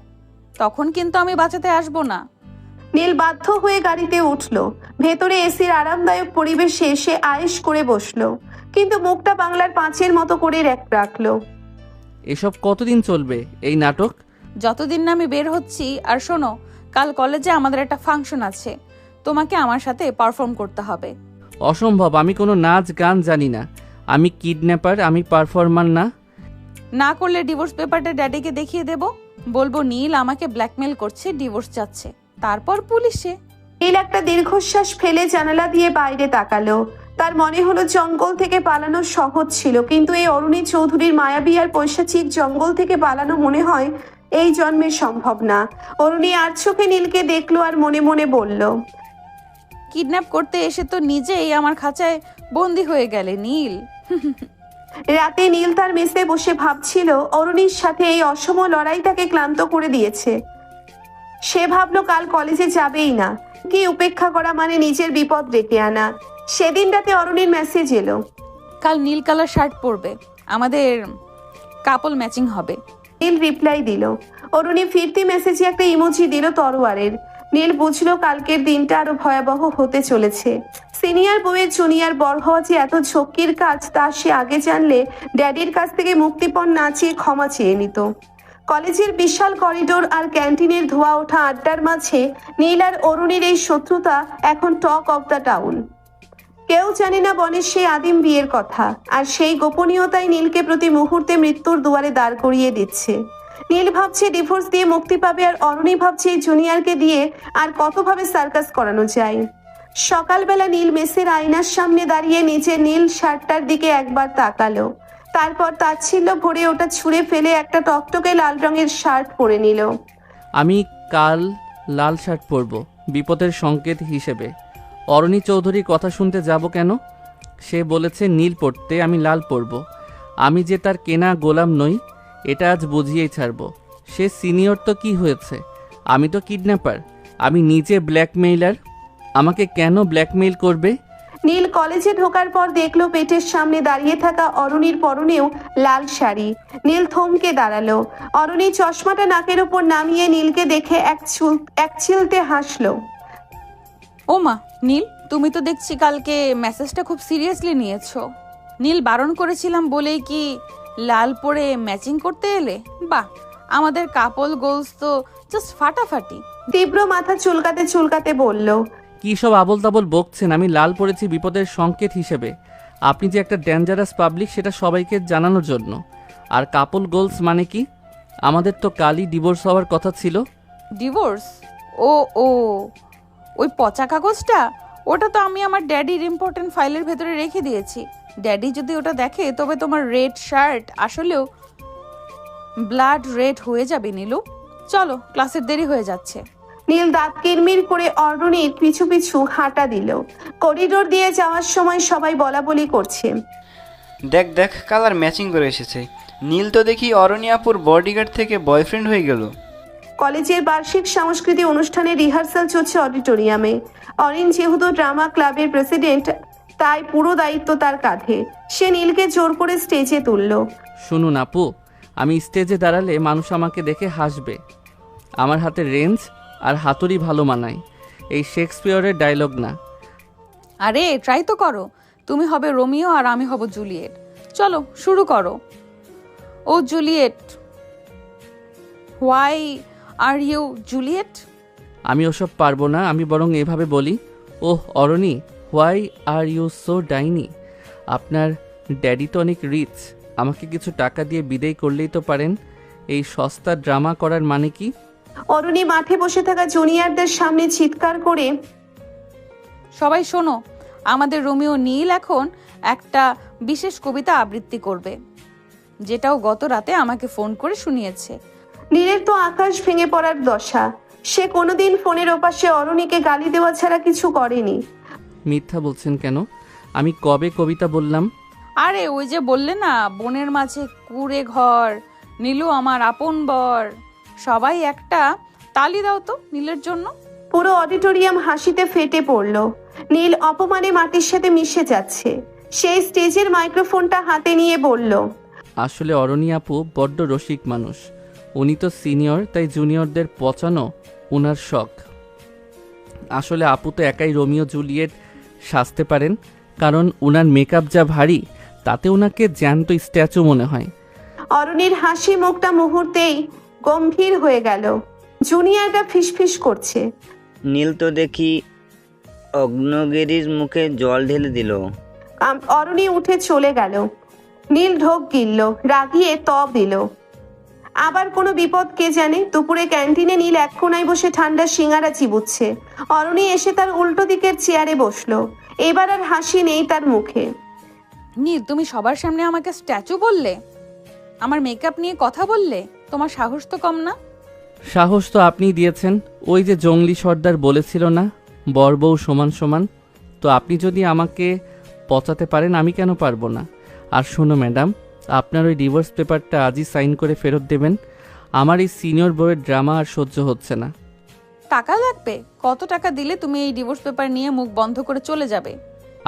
তখন কিন্তু আমি বাঁচাতে আসবো না। নীল বাধ্য হয়ে গাড়িতে উঠল। ভেতরে এসির আরামদায়ক পরিবেশে সে আয়েশ করে বসলো, কিন্তু মুখটা বাংলার পাঁচের মতো করে রাখলো। এসব কতদিন চলবে এই নাটক? যতদিন না আমি বের হচ্ছি। আর শোনো, কাল কলেজে আমাদের একটা ফাংশন আছে, তোমাকে আমার সাথে পারফর্ম করতে হবে। অসম্ভব, আমি কোনো নাচ গান জানি না। আমি কিডন্যাপার, আমি পারফর্মার না। না করলে ডিভোর্স পেপারটা ড্যাডিকে দেখিয়ে দেব, বলবো নীল আমাকে ব্ল্যাকমেল করছে, ডিভোর্স চাচ্ছে, তারপর পুলিশে। নীল একটা দীর্ঘশ্বাস ফেলে জানালা দিয়ে বাইরে তাকালো। তার মনে হলো জঙ্গল থেকে পালানো সহজ ছিল, কিন্তু এই অরুণী চৌধুরীর মায়াবী আর পৈশাচিক জঙ্গল থেকে পালানো মনে হয় এই জন্মে সম্ভব না। অরুণী আর চোখে নীলকে দেখলো আর মনে মনে বলল, কিডন্যাপ করতে এসে তো নিজেই আমার খাঁচায় বন্দি হয়ে গেলে নীল। রাতে নীল তার মেসে বসে ভাবছিল অরুণীর সাথে এই অসম লড়াই তাকে ক্লান্ত করে দিয়েছে। সে ভাবলো কাল কলেজে যাবেই না, কি উপেক্ষা করা মানে নিজের বিপদ ডেকে আনা। সেদিন রাতে অরুণীর মেসেজ এলো, কাল নীল কালার শার্ট পরবে, আমাদের কাপল ম্যাচিং হবে। নীল রিপ্লাই দিল। অরুণী ফিরতি মেসেজে একটা ইমোজি দিল তরোয়ারের। নীল বুঝলো কালকের দিনটা আরো ভয়াবহ হতে চলেছে। সিনিয়র বউয়ের জুনিয়র বড় হওয়া যে এত ঝক্কির কাজ তা সে আগে জানলে ড্যাডির কাছ থেকে মুক্তিপণ না চেয়ে ক্ষমা চেয়ে নিত। কলেজের বিশাল করিডোর আর ক্যান্টিনের ধোয়া ওঠা আড্ডার মাঝে নীল আর অরুণীর এই শত্রুতা এখন টক অব দ্য টাউন। কেউ জানে না বনের সেই আদিম বিয়ের কথা, আর সেই গোপনীয়তাই নীলকে প্রতি মুহূর্তে মৃত্যুর দুয়ারে দাঁড় করিয়ে দিচ্ছে। নীল ভাবছে ডিভোর্স দিয়ে মুক্তি পাবে, আর অরুণী ভাবছে এই জুনিয়রকে দিয়ে আর কতভাবে সার্কাস করানো যায়। সকালবেলা নীল মেসের আয়নার সামনে দাঁড়িয়ে নিজের নীল শার্টটার দিকে একবার তাকালো, তারপর তাচ্ছিল্য ভরে ওটা ছুঁড়ে ফেলে একটা টকটকে লাল রঙের শার্ট পরে নিল। আমি কাল লাল শার্ট পরব, বিপদের সংকেত হিসেবে। অরণি চৌধুরীর কথা শুনতে যাব কেন? সে বলেছে নীল পরতে, আমি লাল পরব। আমি যে তার কেনা গোলাম নই, এটা আজ বুঝিয়েই ছাড়ব। সে সিনিয়র তো কি হয়েছে, আমি তো কিডন্যাপার, আমি নিজে ব্ল্যাকমেইলার। আমাকে কেন ব্ল্যাকমেইল করবে? নীল কলেজে ঢোকার পর দেখলো পেটের সামনে দাঁড়িয়ে থাকা অরুণীর পরনেও লাল শাড়ি। নীল থমকে দাঁড়ালো। অরুণী চশমাটা নাকের উপর নামিয়ে নীলকে দেখে এক চিলতে হাসলো। ও মা, নীল তুমি তো দেখছি কালকে মেসেজটা খুব সিরিয়াসলি নিয়েছো। নীল বারণ করেছিলাম বলেই কি লাল পরে ম্যাচিং করতে এলে? বাহ, আমাদের কাপল গোলস তো জাস্ট ফাটাফাটি। তীব্র মাথা চুলকাতে চুলকাতে বলল, কী সব আবল তাবল বকছেন? আমি লাল পরেছি বিপদের সংকেত হিসেবে। আপনি যে একটা ডেঞ্জারাস পাবলিক সেটা সবাইকে জানানোর জন্য। আর কাপল গোলস মানে কি? আমাদের তো কালই ডিভোর্স হওয়ার কথা ছিল। ডিভোর্স? ও ও, ওই পচা কাগজটা? ওটা তো আমি আমার ড্যাডির ইম্পর্টেন্ট ফাইলের ভেতরে রেখে দিয়েছি। ড্যাডি যদি ওটা দেখে তবে তোমার রেড শার্ট আসলেও ব্লাড রেড হয়ে যাবে নীলু। চলো, ক্লাসের দেরি হয়ে যাচ্ছে। নীল দাঁত কিরমির করে অরুণীর পিছু পিছু হাঁটা দিল। করিডোর দিয়ে যাওয়ার সময় সবাই বলা বলি করছে, দেখ দেখ, কালার ম্যাচিং করে এসেছে। নীল তো দেখি অরণি আপুর বডিগার্ড থেকে বয়ফ্রেন্ড হয়ে গেল। কলেজের বার্ষিক সাংস্কৃতিক অনুষ্ঠানে রিহার্সাল চলছে অডিটোরিয়ামে। অরিন যেহেতু ড্রামা ক্লাবের প্রেসিডেন্ট, তাই পুরো দায়িত্ব তার কাঁধে। সে নীলকে জোর করে স্টেজে তুলল। শুনুন আপু, আমি স্টেজে দাঁড়ালে মানুষ আমাকে দেখে হাসবে। আমার হাতে রেঞ্জ আর হাতুড়ি ভালো মানায়, এই শেক্সপিয়রের ডায়লগ না। আরে ট্রাই তো করো, তুমি হবে রোমিও আর আমি হব জুলিয়েট। চলো শুরু করো। O Juliet, why are you Juliet? আমি ওসব পারবো না, আমি বরং এভাবে বলি, oh Arani, why are you so ডাইনি? আপনার ড্যাডি তো অনেক রিচ, আমাকে কিছু টাকা দিয়ে বিদায় করলেই তো পারেন। এই সস্তা ড্রামা করার মানে কি? অরুণী মাঠে বসে থাকা জুনিয়রদের সামনে চিৎকার করে, সবাই শোনো, আমাদের রোমিও নীল এখন একটা বিশেষ কবিতা আবৃত্তি করবে, যেটাও গত রাতে আমাকে ফোন করে শুনিয়েছে। নীলের তো আকাশ ভেঙে পড়ার দশা। সে কোনোদিন ফোনের ওপাশে অরুণীকে গালি দেওয়া ছাড়া কিছু করেনি। মিথ্যা বলছেন কেন? আমি কবে কবিতা বললাম? আরে ওই যে বললে না, বনের মাঝে কুড়ে ঘর, নীলু আমার আপন বর। সবাই একটা তালি দাও তো নীলের জন্য। পুরো অডিটোরিয়াম হাসিতে ফেটে পড়ল। নীল অপমানে মাটির সাথে মিশে যাচ্ছে। সেই স্টেজের মাইক্রোফোনটা হাতে নিয়ে বলল, আসলে অরণি আপু বড্ড রসিক মানুষ। উনি তো সিনিয়র, তাই জুনিয়রদের পচানো ওনার শখ। আসলে আপু তো একাই রোমিও জুলিয়েট সাজতে পারেন, কারণ ওনার মেকআপ যা ভারী, তাতে ওনাকে জ্যান্ত স্ট্যাচু মনে হয়। অরণির হাসি মুখটা মুহূর্তেই গম্ভীর হয়ে গেল। জুনিয়ররা ফিসফিস করছে। নীল তো দেখি অগ্নগিরির মুখে জল ঢেলে দিল। অরণি উঠে চলে গেল। নীল ঢোক গিলল, রাগিয়ে তব দিল। আবার কোনো বিপদ কে জানে। দুপুরে ক্যান্টিনে নীল এক কোনায় বসে ঠান্ডা সিঙ্গারা চিবুচ্ছে। অরণি এসে তার উল্টো দিকের চেয়ারে বসলো। এবার আর হাসি নেই তার মুখে। নীল, তুমি সবার সামনে আমাকে স্ট্যাচু বললে, আমার মেকআপ নিয়ে কথা বললে, তোমার সাহস তো কম না? সাহস তো আপনিই দিয়েছেন। ওই যে জঙ্গলি সর্দার বলেছিল না, বর বউ সমান সমান। তো আপনি যদি আমাকে পচাতে পারেন, আমি কেন পারবো না? আর শোনো ম্যাডাম, আপনার ওই ডিভোর্স পেপারটা আজই সাইন করে ফেরত দেবেন। আমার এই সিনিয়র বউয়ের ড্রামা আর সহ্য হচ্ছে না। টাকা লাগবে? কত টাকা দিলে তুমি এই ডিভোর্স পেপার নিয়ে মুখ বন্ধ করে চলে যাবে?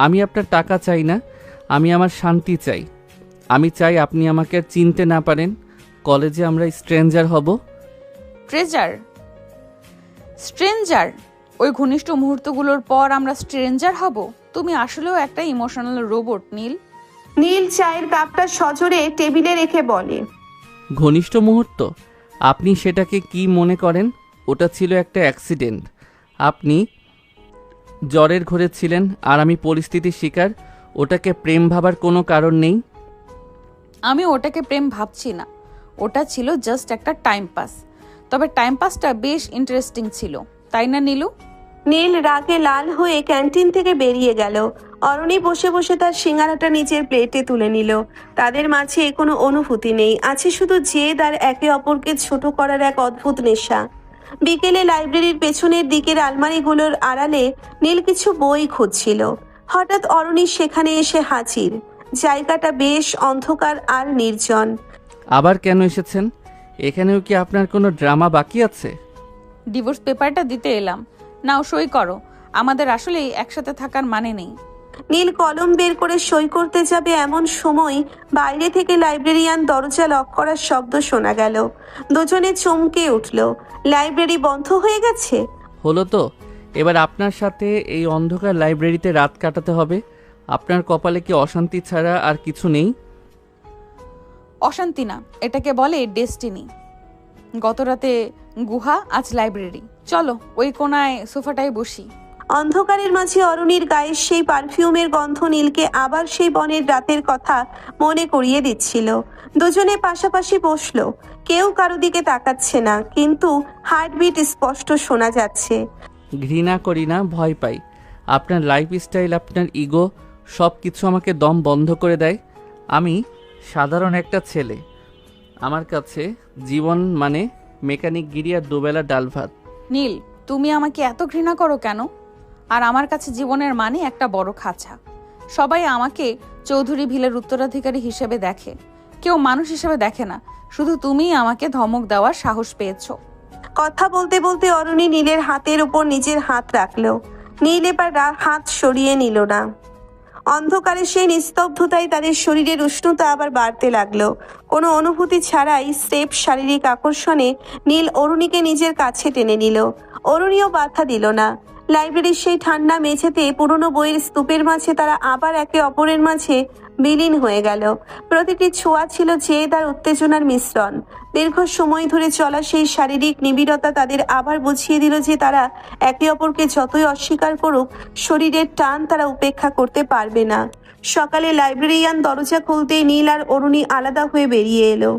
আমি আপনার টাকা চাই না, আমি আমার শান্তি চাই। আমি চাই আপনি আমাকে আর চিনতে না পারেন। কলেজে আমরা স্ট্রেঞ্জার হব। স্ট্রেঞ্জার? ওই ঘনিষ্ঠ মুহূর্তগুলোর পর আমরা স্ট্রেঞ্জার হব? তুমি আসলেও একটা ইমোশনাল রোবট নীল। নীল চায়ের কাপটা সজোরে টেবিলে রেখে বলে, ঘনিষ্ঠ মুহূর্ত? আপনি সেটাকে কি মনে করেন? ওটা ছিল একটা অ্যাক্সিডেন্ট। আপনি জ্বরের ঘরে ছিলেন আর আমি পরিস্থিতির শিকার। ওটাকে প্রেম ভাবার কোনো কারণ নেই। আমি ওটাকে প্রেম ভাবছি না, ওটা ছিল জাস্ট একটা টাইম পাস। তবে টাইম পাসটা বেশ ইন্টারেস্টিং ছিল, তাই না নীলু? নীল রাগে লাল হয়ে ক্যান্টিন থেকে বেরিয়ে গেল। অরণি বসে বসে তার সিঙ্গারাটা নিজের প্লেটে তুলে নিল। তাদের মাঝে কোনো অনুভূতি নেই, আছে শুধু জেদ আর একে অপরকে ছোট করার এক অদ্ভুত নেশা। বিকেলে লাইব্রেরির পেছনের দিকের আলমারিগুলোর আড়ালে নীল কিছু বই খুঁজছিল। হঠাৎ অরণি সেখানে এসে হাজির। জায়গাটা বেশ অন্ধকার আর নির্জন। আবার কেন এসেছেন? এখানেও কি আপনার কোনো ড্রামা বাকি আছে? ডিভোর্স পেপারটা দিতে এলাম, নাও সই করো। আমাদের আসলেই একসাথে থাকার মানে নেই। নীল কলম বের করে সই করতে যাবে এমন সময় বাইরে থেকে লাইব্রেরিয়ান দরজা লক করার শব্দ শোনা গেল। দুজনে চমকে উঠল। লাইব্রেরি বন্ধ হয়ে গেছে। হলো তো, এবার আপনার সাথে এই অন্ধকার লাইব্রেরিতে রাত কাটাতে হবে। আপনার কপালে কি অশান্তি ছাড়া আর কিছু নেই? অশান্তি না, এটাকে বলে ডেস্টিনি। গত রাতে গুহা, আজ লাইব্রেরি। চলো ওই কোনায় সোফাটায় বসি। অন্ধকারের মাঝে অরুণীর গায়ের সেই পারফিউমের গন্ধ নীলকে আবার সেই বনের রাতের কথা মনে করিয়ে দিচ্ছিল। দুজনে পাশাপাশি বসলো। কেউ কারো দিকে তাকাচ্ছে না, কিন্তু হার্টবিট স্পষ্ট শোনা যাচ্ছে। ঘৃণা করি না, ভয় পাই। আপনার লাইফস্টাইল, আপনার ইগো, সব কিছু আমাকে দম বন্ধ করে দেয়। আমি সাধারণ একটা ছেলে। আমার কাছে জীবন মানে মেকানিক গিরি আর দুবেলা ডাল ভাত। নীল, তুমি আমাকে এত ঘৃণা করো কেন? আর আমার কাছে জীবনের মানে একটা বড় খাঁচা। সবাই আমাকে চৌধুরী ভিলের উত্তরাধিকারী হিসেবে দেখে, কেউ মানুষ হিসেবে দেখে না। শুধু তুমিই আমাকে ধমক দেওয়ার সাহস পেয়েছো। কথা বলতে বলতে অরুণী নীলের হাতের উপর নিজের হাত রাখলো। নীল এবার হাত সরিয়ে নিল না। অন্ধকারে সেই নিস্তব্ধতায় তাদের শরীরের উষ্ণতা আবার বাড়তে লাগলো। কোনো অনুভূতি ছাড়াই স্রেফ শারীরিক আকর্ষণে নীল অরুণীকে নিজের কাছে টেনে নিল। অরুণীও বাধা দিল না। লাইব্রেরির সেই ঠান্ডা মেঝেতে পুরনো বইয়ের স্তূপের মাঝে তারা আবার একে অপরের মাঝে বিলীন হয়ে গেল। প্রতিটি ছোঁয়া ছিল জেদ আর উত্তেজনার মিশ্রণ। দীর্ঘ সময় ধরে চলা সেই শারীরিক নিবিড়তা তাদের আবার বুঝিয়ে দিল যে তারা একে অপরকে যতই অস্বীকার করুক, শরীরের টান তারা উপেক্ষা করতে পারবে না। সকালে লাইব্রেরিয়ান দরজা খুলতেই নীল আর অরুণী আলাদা হয়ে বেরিয়ে এলো।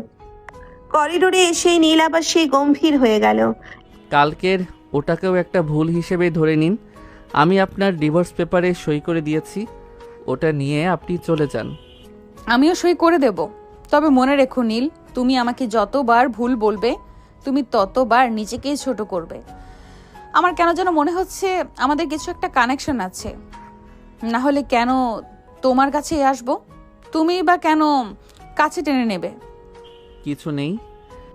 করিডোরে এসেই নীল আবার সেই গম্ভীর হয়ে গেল। কালকের ওটাকেও একটা ভুল হিসেবে ধরে নিন। আমি আপনার ডিভোর্স পেপারে সই করে দিয়েছি, ওটা নিয়ে আপনি চলে যান। আমিও সই করে দেব। তবে মনে রেখো নীল, তুমি আমাকে যতবার ভুল বলবে, তুমি ততবার নিজেকেই ছোট করবে। আমার কেন যেন মনে হচ্ছে আমাদের কিছু একটা কানেকশন আছে। না হলে কেন তোমার কাছেই আসবো? তুমি বা কেন কাছে টেনে নেবে? কিছু নেই।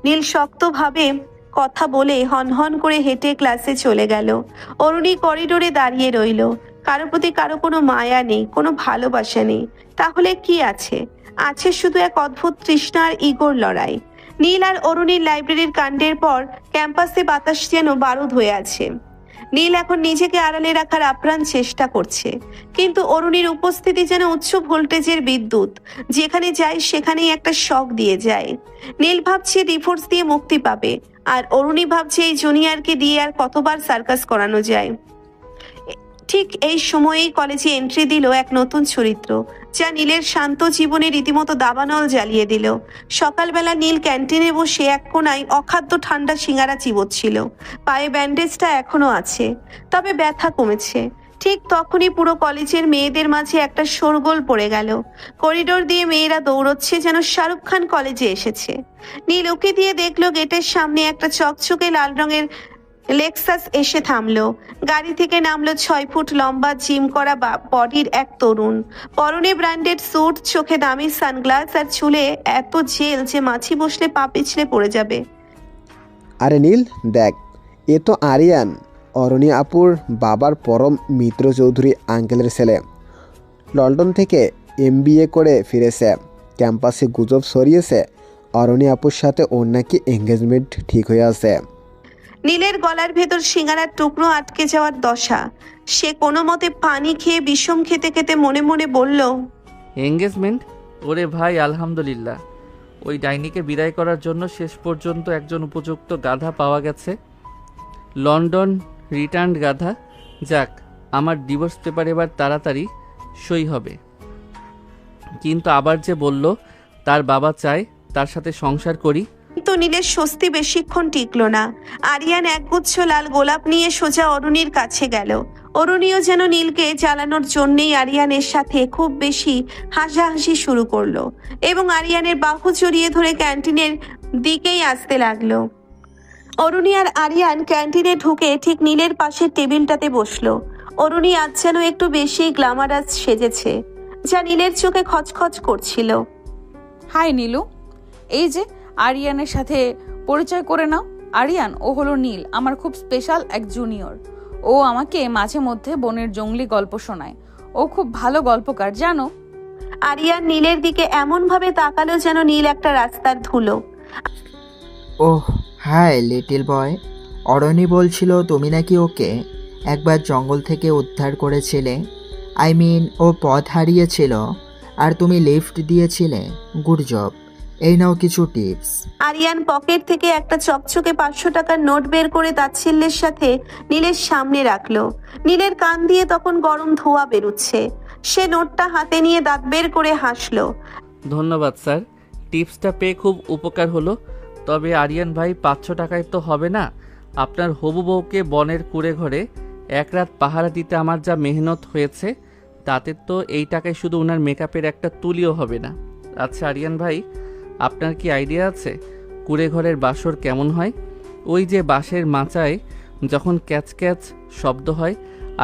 নীল শক্তভাবে কথা বলে হনহন করে হেঁটে ক্লাসে চলে গেল। অরুণী করিডোরে দাঁড়িয়ে রইল। কারো প্রতি কারো কোনো মায়া নেই, কোনো ভালোবাসা নেই। তাহলে কি আছে? আছে শুধু এক অদ্ভুত তৃষ্ণা আর ইগোর লড়াই। নীল আর অরুণীর লাইব্রেরির কাণ্ডের পর ক্যাম্পাসে বাতাস যেন বারুদ হয়ে আছে। নীল এখন নিজেকে আড়ালে রাখার আপ্রাণ চেষ্টা করছে, কিন্তু অরুণীর উপস্থিতি যেন উচ্চ ভোল্টেজের বিদ্যুৎ, যেখানে যায় সেখানেই একটা শক দিয়ে যায়। নীল ভাবছে ডিভোর্স দিয়ে মুক্তি পাবে, আর অরুণী ভাবছে এই জুনিয়রকে দিয়ে আর কতবার সার্কাস করানো যায়। ঠিক এই সময়েই কলেজে এন্ট্রি দিল এক নতুন চরিত্র, যা নীলের শান্ত জীবনে রীতিমতো দাবানল জ্বালিয়ে দিল। সকালবেলা নীল ক্যান্টিনে বসে এক কোনায় অখাদ্য ঠান্ডা সিঙ্গারা চিবোচ্ছিল। পায়ে ব্যান্ডেজটা এখনো আছে, তবে ব্যথা কমেছে। ঠিক তখনই পুরো কলেজের মেয়েদের মাঝে একটা শোরগোল পড়ে গেল। করিডোর দিয়ে মেয়েরা দৌড়চ্ছে যেন শাহরুখ খান কলেজে এসেছে। নীল উকি দিয়ে দেখলো গেটের সামনে একটা চকচকে লাল রঙের লেক্সাস এসে থামলো। গাড়ি থেকে নামলো 6 ফুট লম্বা জিম করা বডির এক তরুণ। পরনে ব্র্যান্ডেড স্যুট, চোখে দামি সানগ্লাস, আর চুলে এত জেল যে মাছি বসলে পা পিছলে পড়ে যাবে। আরে নীল, দেখ, এ তো আরিয়ান, অরণি আপুর বাবার পরম মিত্র চৌধুরী আঙ্কেলের ছেলে। লন্ডন থেকে MBA করে ফিরেছে। ক্যাম্পাসে গুজব ছড়িয়েছে অরণি আপুর সাথে ওর নাকি এঙ্গেজমেন্ট ঠিক হয়ে আছে। নীলের গলার ভেতর সিঙ্গারার টুকরো আটকে যাওয়ার দশা। সে কোনো মতে পানি খেয়ে বিষম খেতে খেতে মনে মনে বলল, এঙ্গেজমেন্ট? ওরে ভাই, আলহামদুলিল্লাহ। ওই ডাইনিকে বিদায় করার জন্য শেষ পর্যন্ত একজন উপযুক্ত গাধা পাওয়া গেছে। লন্ডন রিটার্নড গাধা। যাক, আমার ডিভোর্স পেপার এবার তাড়াতাড়ি সই হবে। কিন্তু আবার যে বলল তার বাবা চায় তার সাথে সংসার করি। কিন্তু নীলের স্বস্তি বেশিক্ষণ টিকলো না। আরিয়ান একগুচ্ছ লাল গোলাপ নিয়ে সোজা অরুণীর কাছে গেল। অরুণীও যেন নীলকে জ্বালানোর জন্যেই আরিয়ানের সাথে খুব বেশি হাসাহাসি শুরু করলো, এবং আরিয়ানের বাহু জড়িয়ে ধরে ক্যান্টিনের দিকেই আসতে লাগলো। অরুণী আর আরিয়ান ক্যান্টিনে ঢুকে ঠিক নীলের পাশের টেবিলটাতে বসলো। অরুণী আজ যেন একটু বেশি গ্ল্যামারাস সেজেছে, যা নীলের চোখে খচখচ করছিল। হাই নীলু, এই যে আরিয়ানের সাথে পরিচয় করে নাও। আরিয়ান, ও হলো নীল, আমার খুব স্পেশাল এক জুনিয়র। ও আমাকে মাঝে মধ্যে বনের জঙ্গলি গল্প শোনায়। ও খুব ভালো গল্পকার, জানো। আরিয়ান নীলের দিকে এমন ভাবে তাকালো যেন নীল একটা রাস্তার ধুলো। ওহ হাই লিটল বয়, অরণি বলছিল তুমি নাকি ওকে একবার জঙ্গল থেকে উদ্ধার করেছিলে। আই মিন, ও পথ হারিয়েছিল আর তুমি লিফট দিয়েছিলে। Good job. এই নাও কিছু টিপস। আরিয়ান পকেট থেকে একটা চকচকে 500 টাকার নোট বের করে তাচ্ছিল্যের সাথে নীলের সামনে রাখলো। নীলের কান দিয়ে তখন গরম ধোঁয়া বেরুচ্ছে। সে নোটটা হাতে নিয়ে দাঁত বের করে হাসলো। ধন্যবাদ স্যার, টিপসটা পেয়ে খুব উপকার হলো। তবে আরিয়ান ভাই, 500 টাকায় তো হবে না। আপনার হবু বউকে বনের কুড়ে ঘরে এক রাত পাহারা দিতে আমার যা মেহনত হয়েছে, তাতে তো এই টাকায় শুধু ওনার মেকআপের একটা তুলিও হবে না। আচ্ছা আরিয়ান ভাই, আপনার কি আইডিয়া আছে কুড়ে ঘরের বাসর কেমন হয়? ওই যে বাঁশের মাচায় যখন ক্যাচ ক্যাচ শব্দ হয়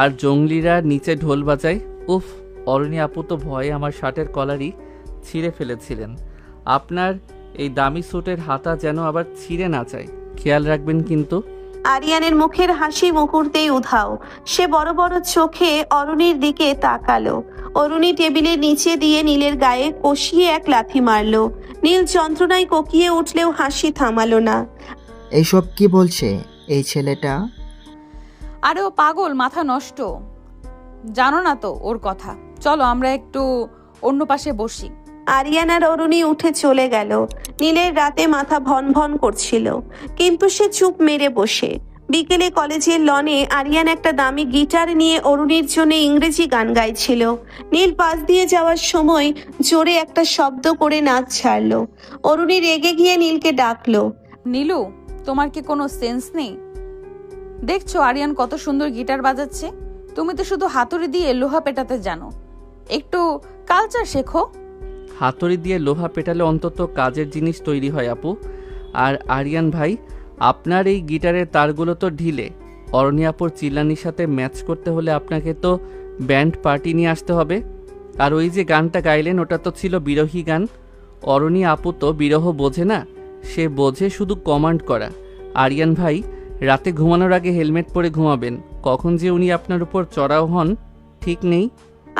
আর জঙ্গলিরা নিচে ঢোল বাজায়। উফ, অরণি আপু তো ভয়ে আমার শার্টের কলারই ছিঁড়ে ফেলেছিলেন। আপনার এই দামি স্যুটের হাতা যেন আবার ছিঁড়ে না যায়, খেয়াল রাখবেন কিন্তু। আরিয়ানের মুখের হাসি মুহূর্তেই উধাও। সে বড় বড় চোখে অরুণীর দিকে তাকালো। অরুণী টেবিলের নিচে দিয়ে নীলের গায়ে কষিয়ে এক লাথি মারলো। নীল যন্ত্রণায় কোকিয়ে উঠলেও হাসি থামালো না। এইসব কি বলছে এই ছেলেটা? আরে ও পাগল, মাথা নষ্ট, জানো না তো ওর কথা। চলো আমরা একটু অন্য পাশে বসি। আরিয়ান আর অরুণী উঠে চলে গেল। নীলের রাতে মাথা ভন ভন করছিল, কিন্তু সে চুপ মেরে বসে। বিকেলে কলেজের লনে আরিয়ান একটা দামি গিটার নিয়ে অরুণীর জন্য ইংরেজি গান গাইছিল। নীল পাশ দিয়ে যাওয়ার সময় জোরে একটা শব্দ করে নাচ ছাড়লো। অরুণী রেগে গিয়ে নীলকে ডাকলো। নীলু, তোমার কি কোনো সেন্স নেই? দেখছো আরিয়ান কত সুন্দর গিটার বাজাচ্ছে, তুমি তো শুধু হাতুড়ি দিয়ে লোহা পেটাতে জানো। একটু কালচার শেখো। হাতুড়ি দিয়ে লোহা পেটালে অন্তত কাজের জিনিস তৈরি হয় আপু। আর আরিয়ান ভাই, আপনার এই গিটারের তারগুলো তো ঢিলে। অরণি আপুর চিল্লানির সাথে ম্যাচ করতে হলে আপনাকে তো ব্যান্ড পার্টি নিয়ে আসতে হবে। আর ওই যে গানটা গাইলেন, ওটা তো ছিল বিরহী গান। অরণি আপু তো বিরহ বোঝে না, সে বোঝে শুধু কমান্ড করা। আরিয়ান ভাই, রাতে ঘুমানোর আগে হেলমেট পরে ঘুমাবেন। কখন যে উনি আপনার উপর চড়াও হন ঠিক নেই।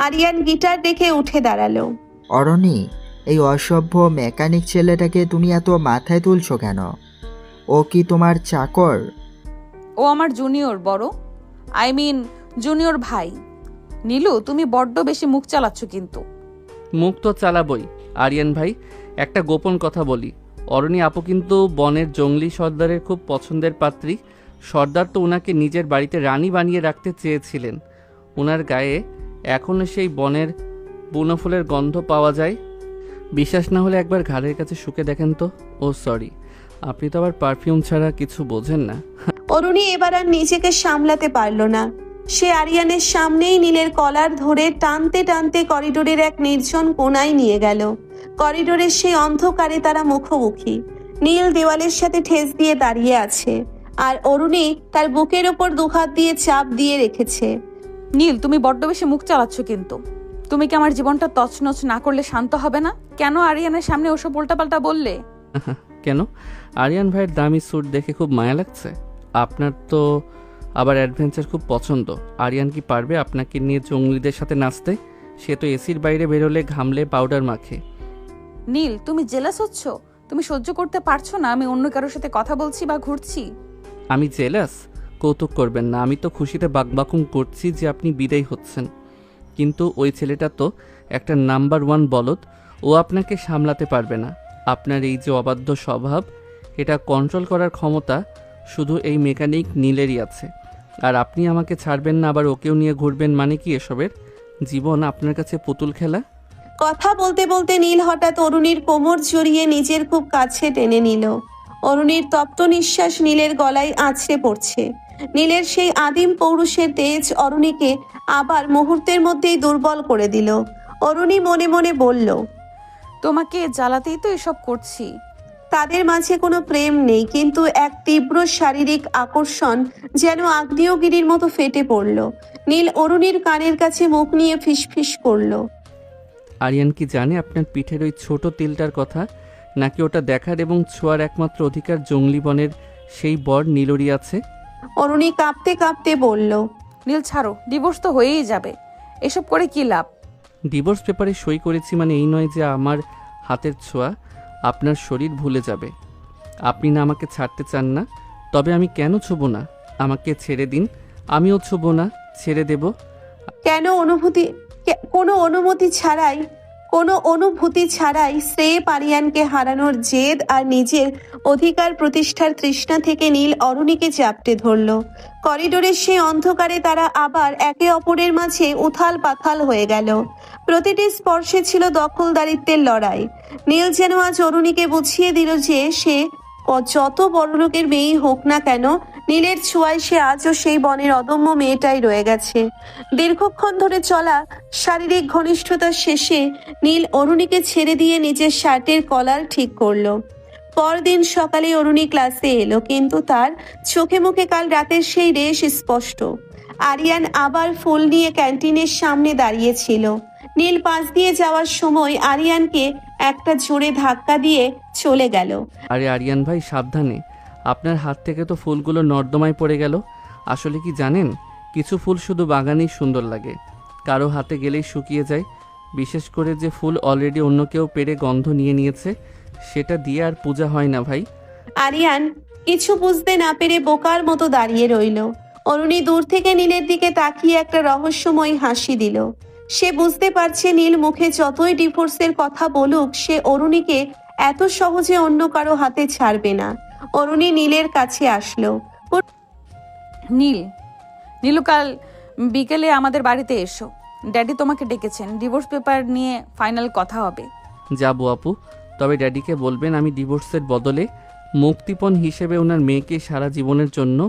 আরিয়ান গিটার রেখে উঠে দাঁড়ালো। অরণি, এই অসভ্য মেকানিক ছেলেটাকে তুমি এত মাথায় তুলছো কেন? ও কি তোমার চাকর? ও আমার জুনিয়র বড়, জুনিয়র ভাই। নীলু, তুমি বড্ড বেশি মুখ চালাচ্ছ কিন্তু। মুখ তো চালাবই। আরিয়ান ভাই, একটা গোপন কথা বলি, অরণি আপু কিন্তু বনের জঙ্গলি সর্দারের খুব পছন্দের পাত্রী। সর্দার তো ওনাকে নিজের বাড়িতে রানী বানিয়ে রাখতে চেয়েছিলেন। ওনার গায়ে এখনও সেই বনের বুনো ফুলের গন্ধ পাওয়া যায়। বিশ্বাস না হলে একবার ঘাড়ের কাছে শুকে দেখেন তো। ও সরি, আপনি তো আবার পারফিউম ছাড়া কিছু বোঝেন না। অরুণী এবার আর নিজেকে সামলাতে পারল না। সে আরিয়ানের সামনেই নীলের কলার ধরে টানতে টানতে করিডোরের এক নির্জন কোণায় নিয়ে গেল। করিডোরের সেই অন্ধকারে তারা মুখোমুখি। নীল দেওয়ালের সাথে ঠেস দিয়ে দাঁড়িয়ে আছে, আর অরুণী তার বুকের ওপর দুহাত দিয়ে চাপ দিয়ে রেখেছে। নীল, তুমি বড্ড বেশি মুখ চালাচ্ছ কিন্তু। তুমি কি আমার জীবনটা তছনছ না করলে শান্ত হবে না? কেন আরিয়ানের সামনে ওসব উল্টাপাল্টা বললে? কেন? আরিয়ান ভাইয়ের দামি স্যুট দেখে খুব মায়া লাগছে। আপনার তো আবার অ্যাডভেঞ্চার খুব পছন্দ। আরিয়ান কি পারবে আপনাকে নিয়ে জঙ্গলিদের সাথে নাচতে? সে তো এসির বাইরে বেরোলে ঘামলে পাউডার মাখে। নীল, তুমি জেলাস হচ্ছ? তুমি সহ্য করতে পারছো না আমি অন্য কারোর সাথে কথা বলছি বা ঘুরছি? আমি জেলাস? কৌতুক করবেন না। আমি তো খুশিতে বাকবাকুম করছি যে আপনি বিদায় হচ্ছেন। কিন্তু ওই ছেলেটা তো একটা নাম্বার 1 বলদ। ও আপনাকে সামলাতে পারবে না। আপনার এই যে অবাধ্য স্বভাব, এটা কন্ট্রোল করার ক্ষমতা শুধু এই মেকানিক নীলেরই আছে। আর আপনি আমাকে ছাড়বেন না, আবার ওকেও নিয়ে ঘুরবেন, মানে কি এসবের? জীবন আপনার কাছে পুতুল খেলা। কথা বলতে বলতে নীল হঠাৎ অরুণীর কোমর জড়িয়ে নিজের খুব কাছে টেনে নিল। অরুণীর তপ্ত নিঃশ্বাস নীলের গলায় আছড়ে পড়ছে। নীলের সেই আদিম পৌরুষের তেজ অরুণীকে আবার মুহূর্তের মধ্যেই দুর্বল করে দিল। অরুণী মনে মনে বলল, তোমাকে জ্বালাতেই তো এসব করছি। তাদের মাঝে কোনো প্রেম নেই, কিন্তু এক তীব্র শারীরিক আকর্ষণ যেন আগ্নেয়গিরির মতো ফেটে পড়ল। নীল অরুণীর কানের কাছে মুখ নিয়ে ফিসফিস করল, আরিয়ান কি জানে আপনার পিঠের ওই ছোট তিলটার কথা? নাকি ওটা দেখার এবং ছোঁয়ার একমাত্র অধিকার জঙ্গলি বনের সেই বর নীলরি আছে? অরুণী কাঁপতে কাঁপতে বলল, নীল ছাড়ো, ডিভোর্স তো হয়েই যাবে, এসব করে কি লাভ? ডিভোর্স পেপারে সই করেছি মানে এই নয় যে আমার হাতের ছোঁয়া আপনার শরীর ভুলে যাবে। আপনি না আমাকে ছাড়তে চান না, তবে আমি কেন ছুবো না? আমাকে ছেড়ে দিন, আমিও ছুবো না, ছেড়ে দেব। কোনো অনুভূতি ছাড়াই শ্রেয় আরিয়ানকে হারানোর জেদ আর নিজের অধিকার প্রতিষ্ঠার তৃষ্ণা থেকে নীল অরুণীকে চাপটে ধরল। করিডোরের সেই অন্ধকারে তারা আবার একে অপরের মাঝে উথাল পাথাল হয়ে গেল। প্রতিটি স্পর্শে ছিল দখলদারিত্বের লড়াই। নীল যেন আজ অরুণীকে বুঝিয়ে দিল যে সে যত বড়লোকের মেয়েই হোক না কেন, নীলের ছোঁয়ায় সে আজও সেই বনের অদম্য মেয়েটাই রয়ে গেছে। দীর্ঘক্ষণ ধরে চলা শারীরিক ঘনিষ্ঠতার শেষে নীল অরুণীকে ছেড়ে দিয়ে নিজের শার্টের কলার ঠিক করলো। পরদিন সকালে অরুণী ক্লাসে এলো, কিন্তু তার চোখে মুখে কাল রাতের সেই রেশ স্পষ্ট। আরিয়ান আবার ফুল নিয়ে ক্যান্টিনের সামনে দাঁড়িয়েছিল। নীল পাশ দিয়ে যাওয়ার সময় আরিয়ানকে একটা জোরে ধাক্কা দিয়ে চলে গেল। আরে আরিয়ান ভাই, সাবধানে, আপনার হাত থেকে তো ফুলগুলো নর্দমায় পড়ে গেল। আসলে কি জানেন, কিছু ফুল শুধু বাগানেই সুন্দর লাগে, কারো হাতে গেলেই শুকিয়ে যায়। বিশেষ করে যে ফুল অলরেডি অন্য কেউ পেরে গন্ধ নিয়ে নিয়েছে, সেটা দিয়ে আর পূজা হয় না ভাই। আরিয়ান কিছু বুঝতে না পেরে বোকার মতো দাঁড়িয়ে রইল। অরুণী দূর থেকে নীলের দিকে তাকিয়ে একটা রহস্যময় হাসি দিল। সে বুঝতে পারছে নীল মুখে যতই ডিভোর্সের কথা বলুক, সে অরুণীকে এত সহজে অন্য কারো হাতে ছাড়বে না। অরুণী নীলের কাছে আসলো। নীলু, কাল বিকেলে আমাদের বাড়িতে এসো। ড্যাডি তোমাকে ডেকেছেন, ডিভোর্স পেপার নিয়ে ফাইনাল কথা হবে। যাবো আপু, তবে ড্যাডিকে বলবেন আমি ডিভোর্সের বদলে মুক্তিপণ হিসেবে ওনার মেয়েকে সারা জীবনের জন্য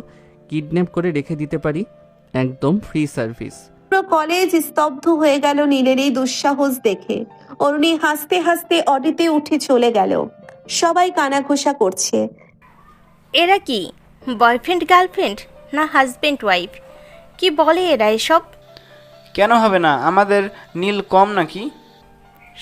কিডন্যাপ করে রেখে দিতে পারি। একদম ফ্রি সার্ভিস। পুরো কলেজ স্তব্ধ হয়ে গেল নীলের এই দুঃসাহস দেখে। অরুণী হাসতে হাসতে অডিতে উঠে চলে গেল। সবাই কানাঘোষা করছে। এরা কি বয়ফ্রেন্ড গার্লফ্রেন্ড না হাজব্যান্ড ওয়াইফ? কি বলে এরা এসব? কেন হবে না? আমাদের নীল কম নাকি?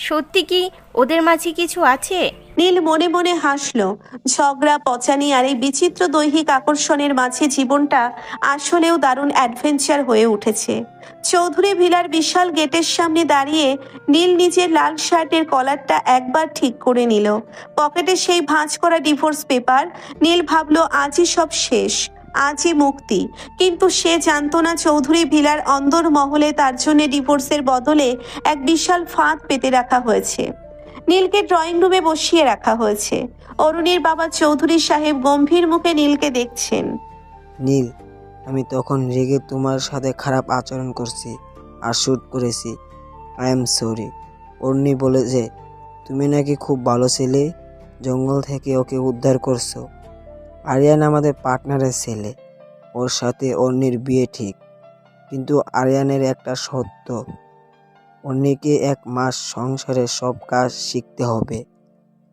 সত্যি কি ওদের মাঝে কিছু আছে? নীল মনে মনে হাসলো। ঝগড়া, পচানি আর এই বিচিত্র দৈহিক আকর্ষণের মাঝে জীবনটা আসলেও দারুণ অ্যাডভেঞ্চার হয়ে উঠেছে। চৌধুরী ভিলার বিশাল গেটের সামনে দাঁড়িয়ে নীল নিজের লাল শার্টের কলারটা একবার ঠিক করে নিল। পকেটে সেই ভাঁজ করা ডিভোর্স পেপার। নীল ভাবলো আজই সব শেষ, আজই মুক্তি। কিন্তু সে জানতো না চৌধুরী ভিলার অন্দর মহলে তার জন্য ডিভোর্সের বদলে এক বিশাল ফাঁদ পেতে রাখা হয়েছে। নীলকে ড্রয়িং রুমে বসিয়ে রাখা হয়েছে। অরুণীর বাবা চৌধুরী সাহেব গম্ভীর মুখে নীলকে দেখছেন। নীল, আমি তখন রেগে তোমার সাথে খারাপ আচরণ করছি আর শ্যুট করেছি। I am sorry. অর্ণি বলে যে তুমি নাকি খুব ভালো ছেলে, জঙ্গল থেকে ওকে উদ্ধার করছো। আরিয়ান আমাদের পার্টনারের ছেলে, ওর সাথে অর্ণির বিয়ে ঠিক। কিন্তু আরিয়ানের একটা সত্য, অন্যকে 1 মাস সংসারের সব কাজ শিখতে হবে।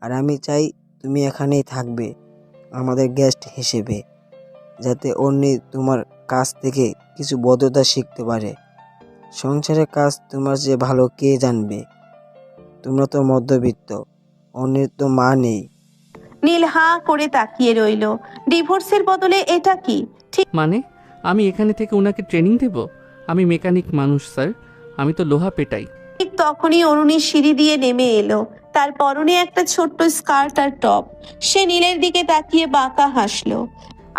আর আমি চাই তুমি এখানেই থাকবে আমাদের গেস্ট হিসেবে, যাতে অন্য তোমার কাছ থেকে কিছু ভদ্রতা শিখতে পারে। সংসারের কাজ তোমার যে ভালো কে জানবে? তোমরা তো মধ্যবিত্ত, অন্যের তো মা নেই। নীল হাঁ করে তাকিয়ে রইল। ডিভোর্সের বদলে এটা কি? ঠিক মানে আমি এখানে থেকে ওনাকে ট্রেনিং দেব? আমি মেকানিক মানুষ স্যার, আমি তো লোহা পেটাই। ঠিক তখনই অরুণী সিঁড়ি দিয়ে নেমে এলো। তার পরনে একটা ছোট্ট স্কার্ট আর টপ। সে নীলের দিকে তাকিয়ে বাঁকা হাসলো।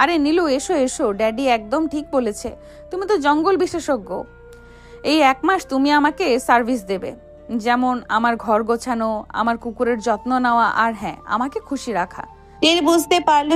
আরে নীলু, এসো এসো, ড্যাডি একদম ঠিক বলেছে। তুমি তো জঙ্গল বিশেষজ্ঞ। এই 1 মাস তুমি আমাকে সার্ভিস দেবে, যেমন আমার ঘর গোছানো, আমার কুকুরের যত্ন নেওয়া, আর হ্যাঁ, আমাকে খুশি রাখা। নীল বুঝতে পারলো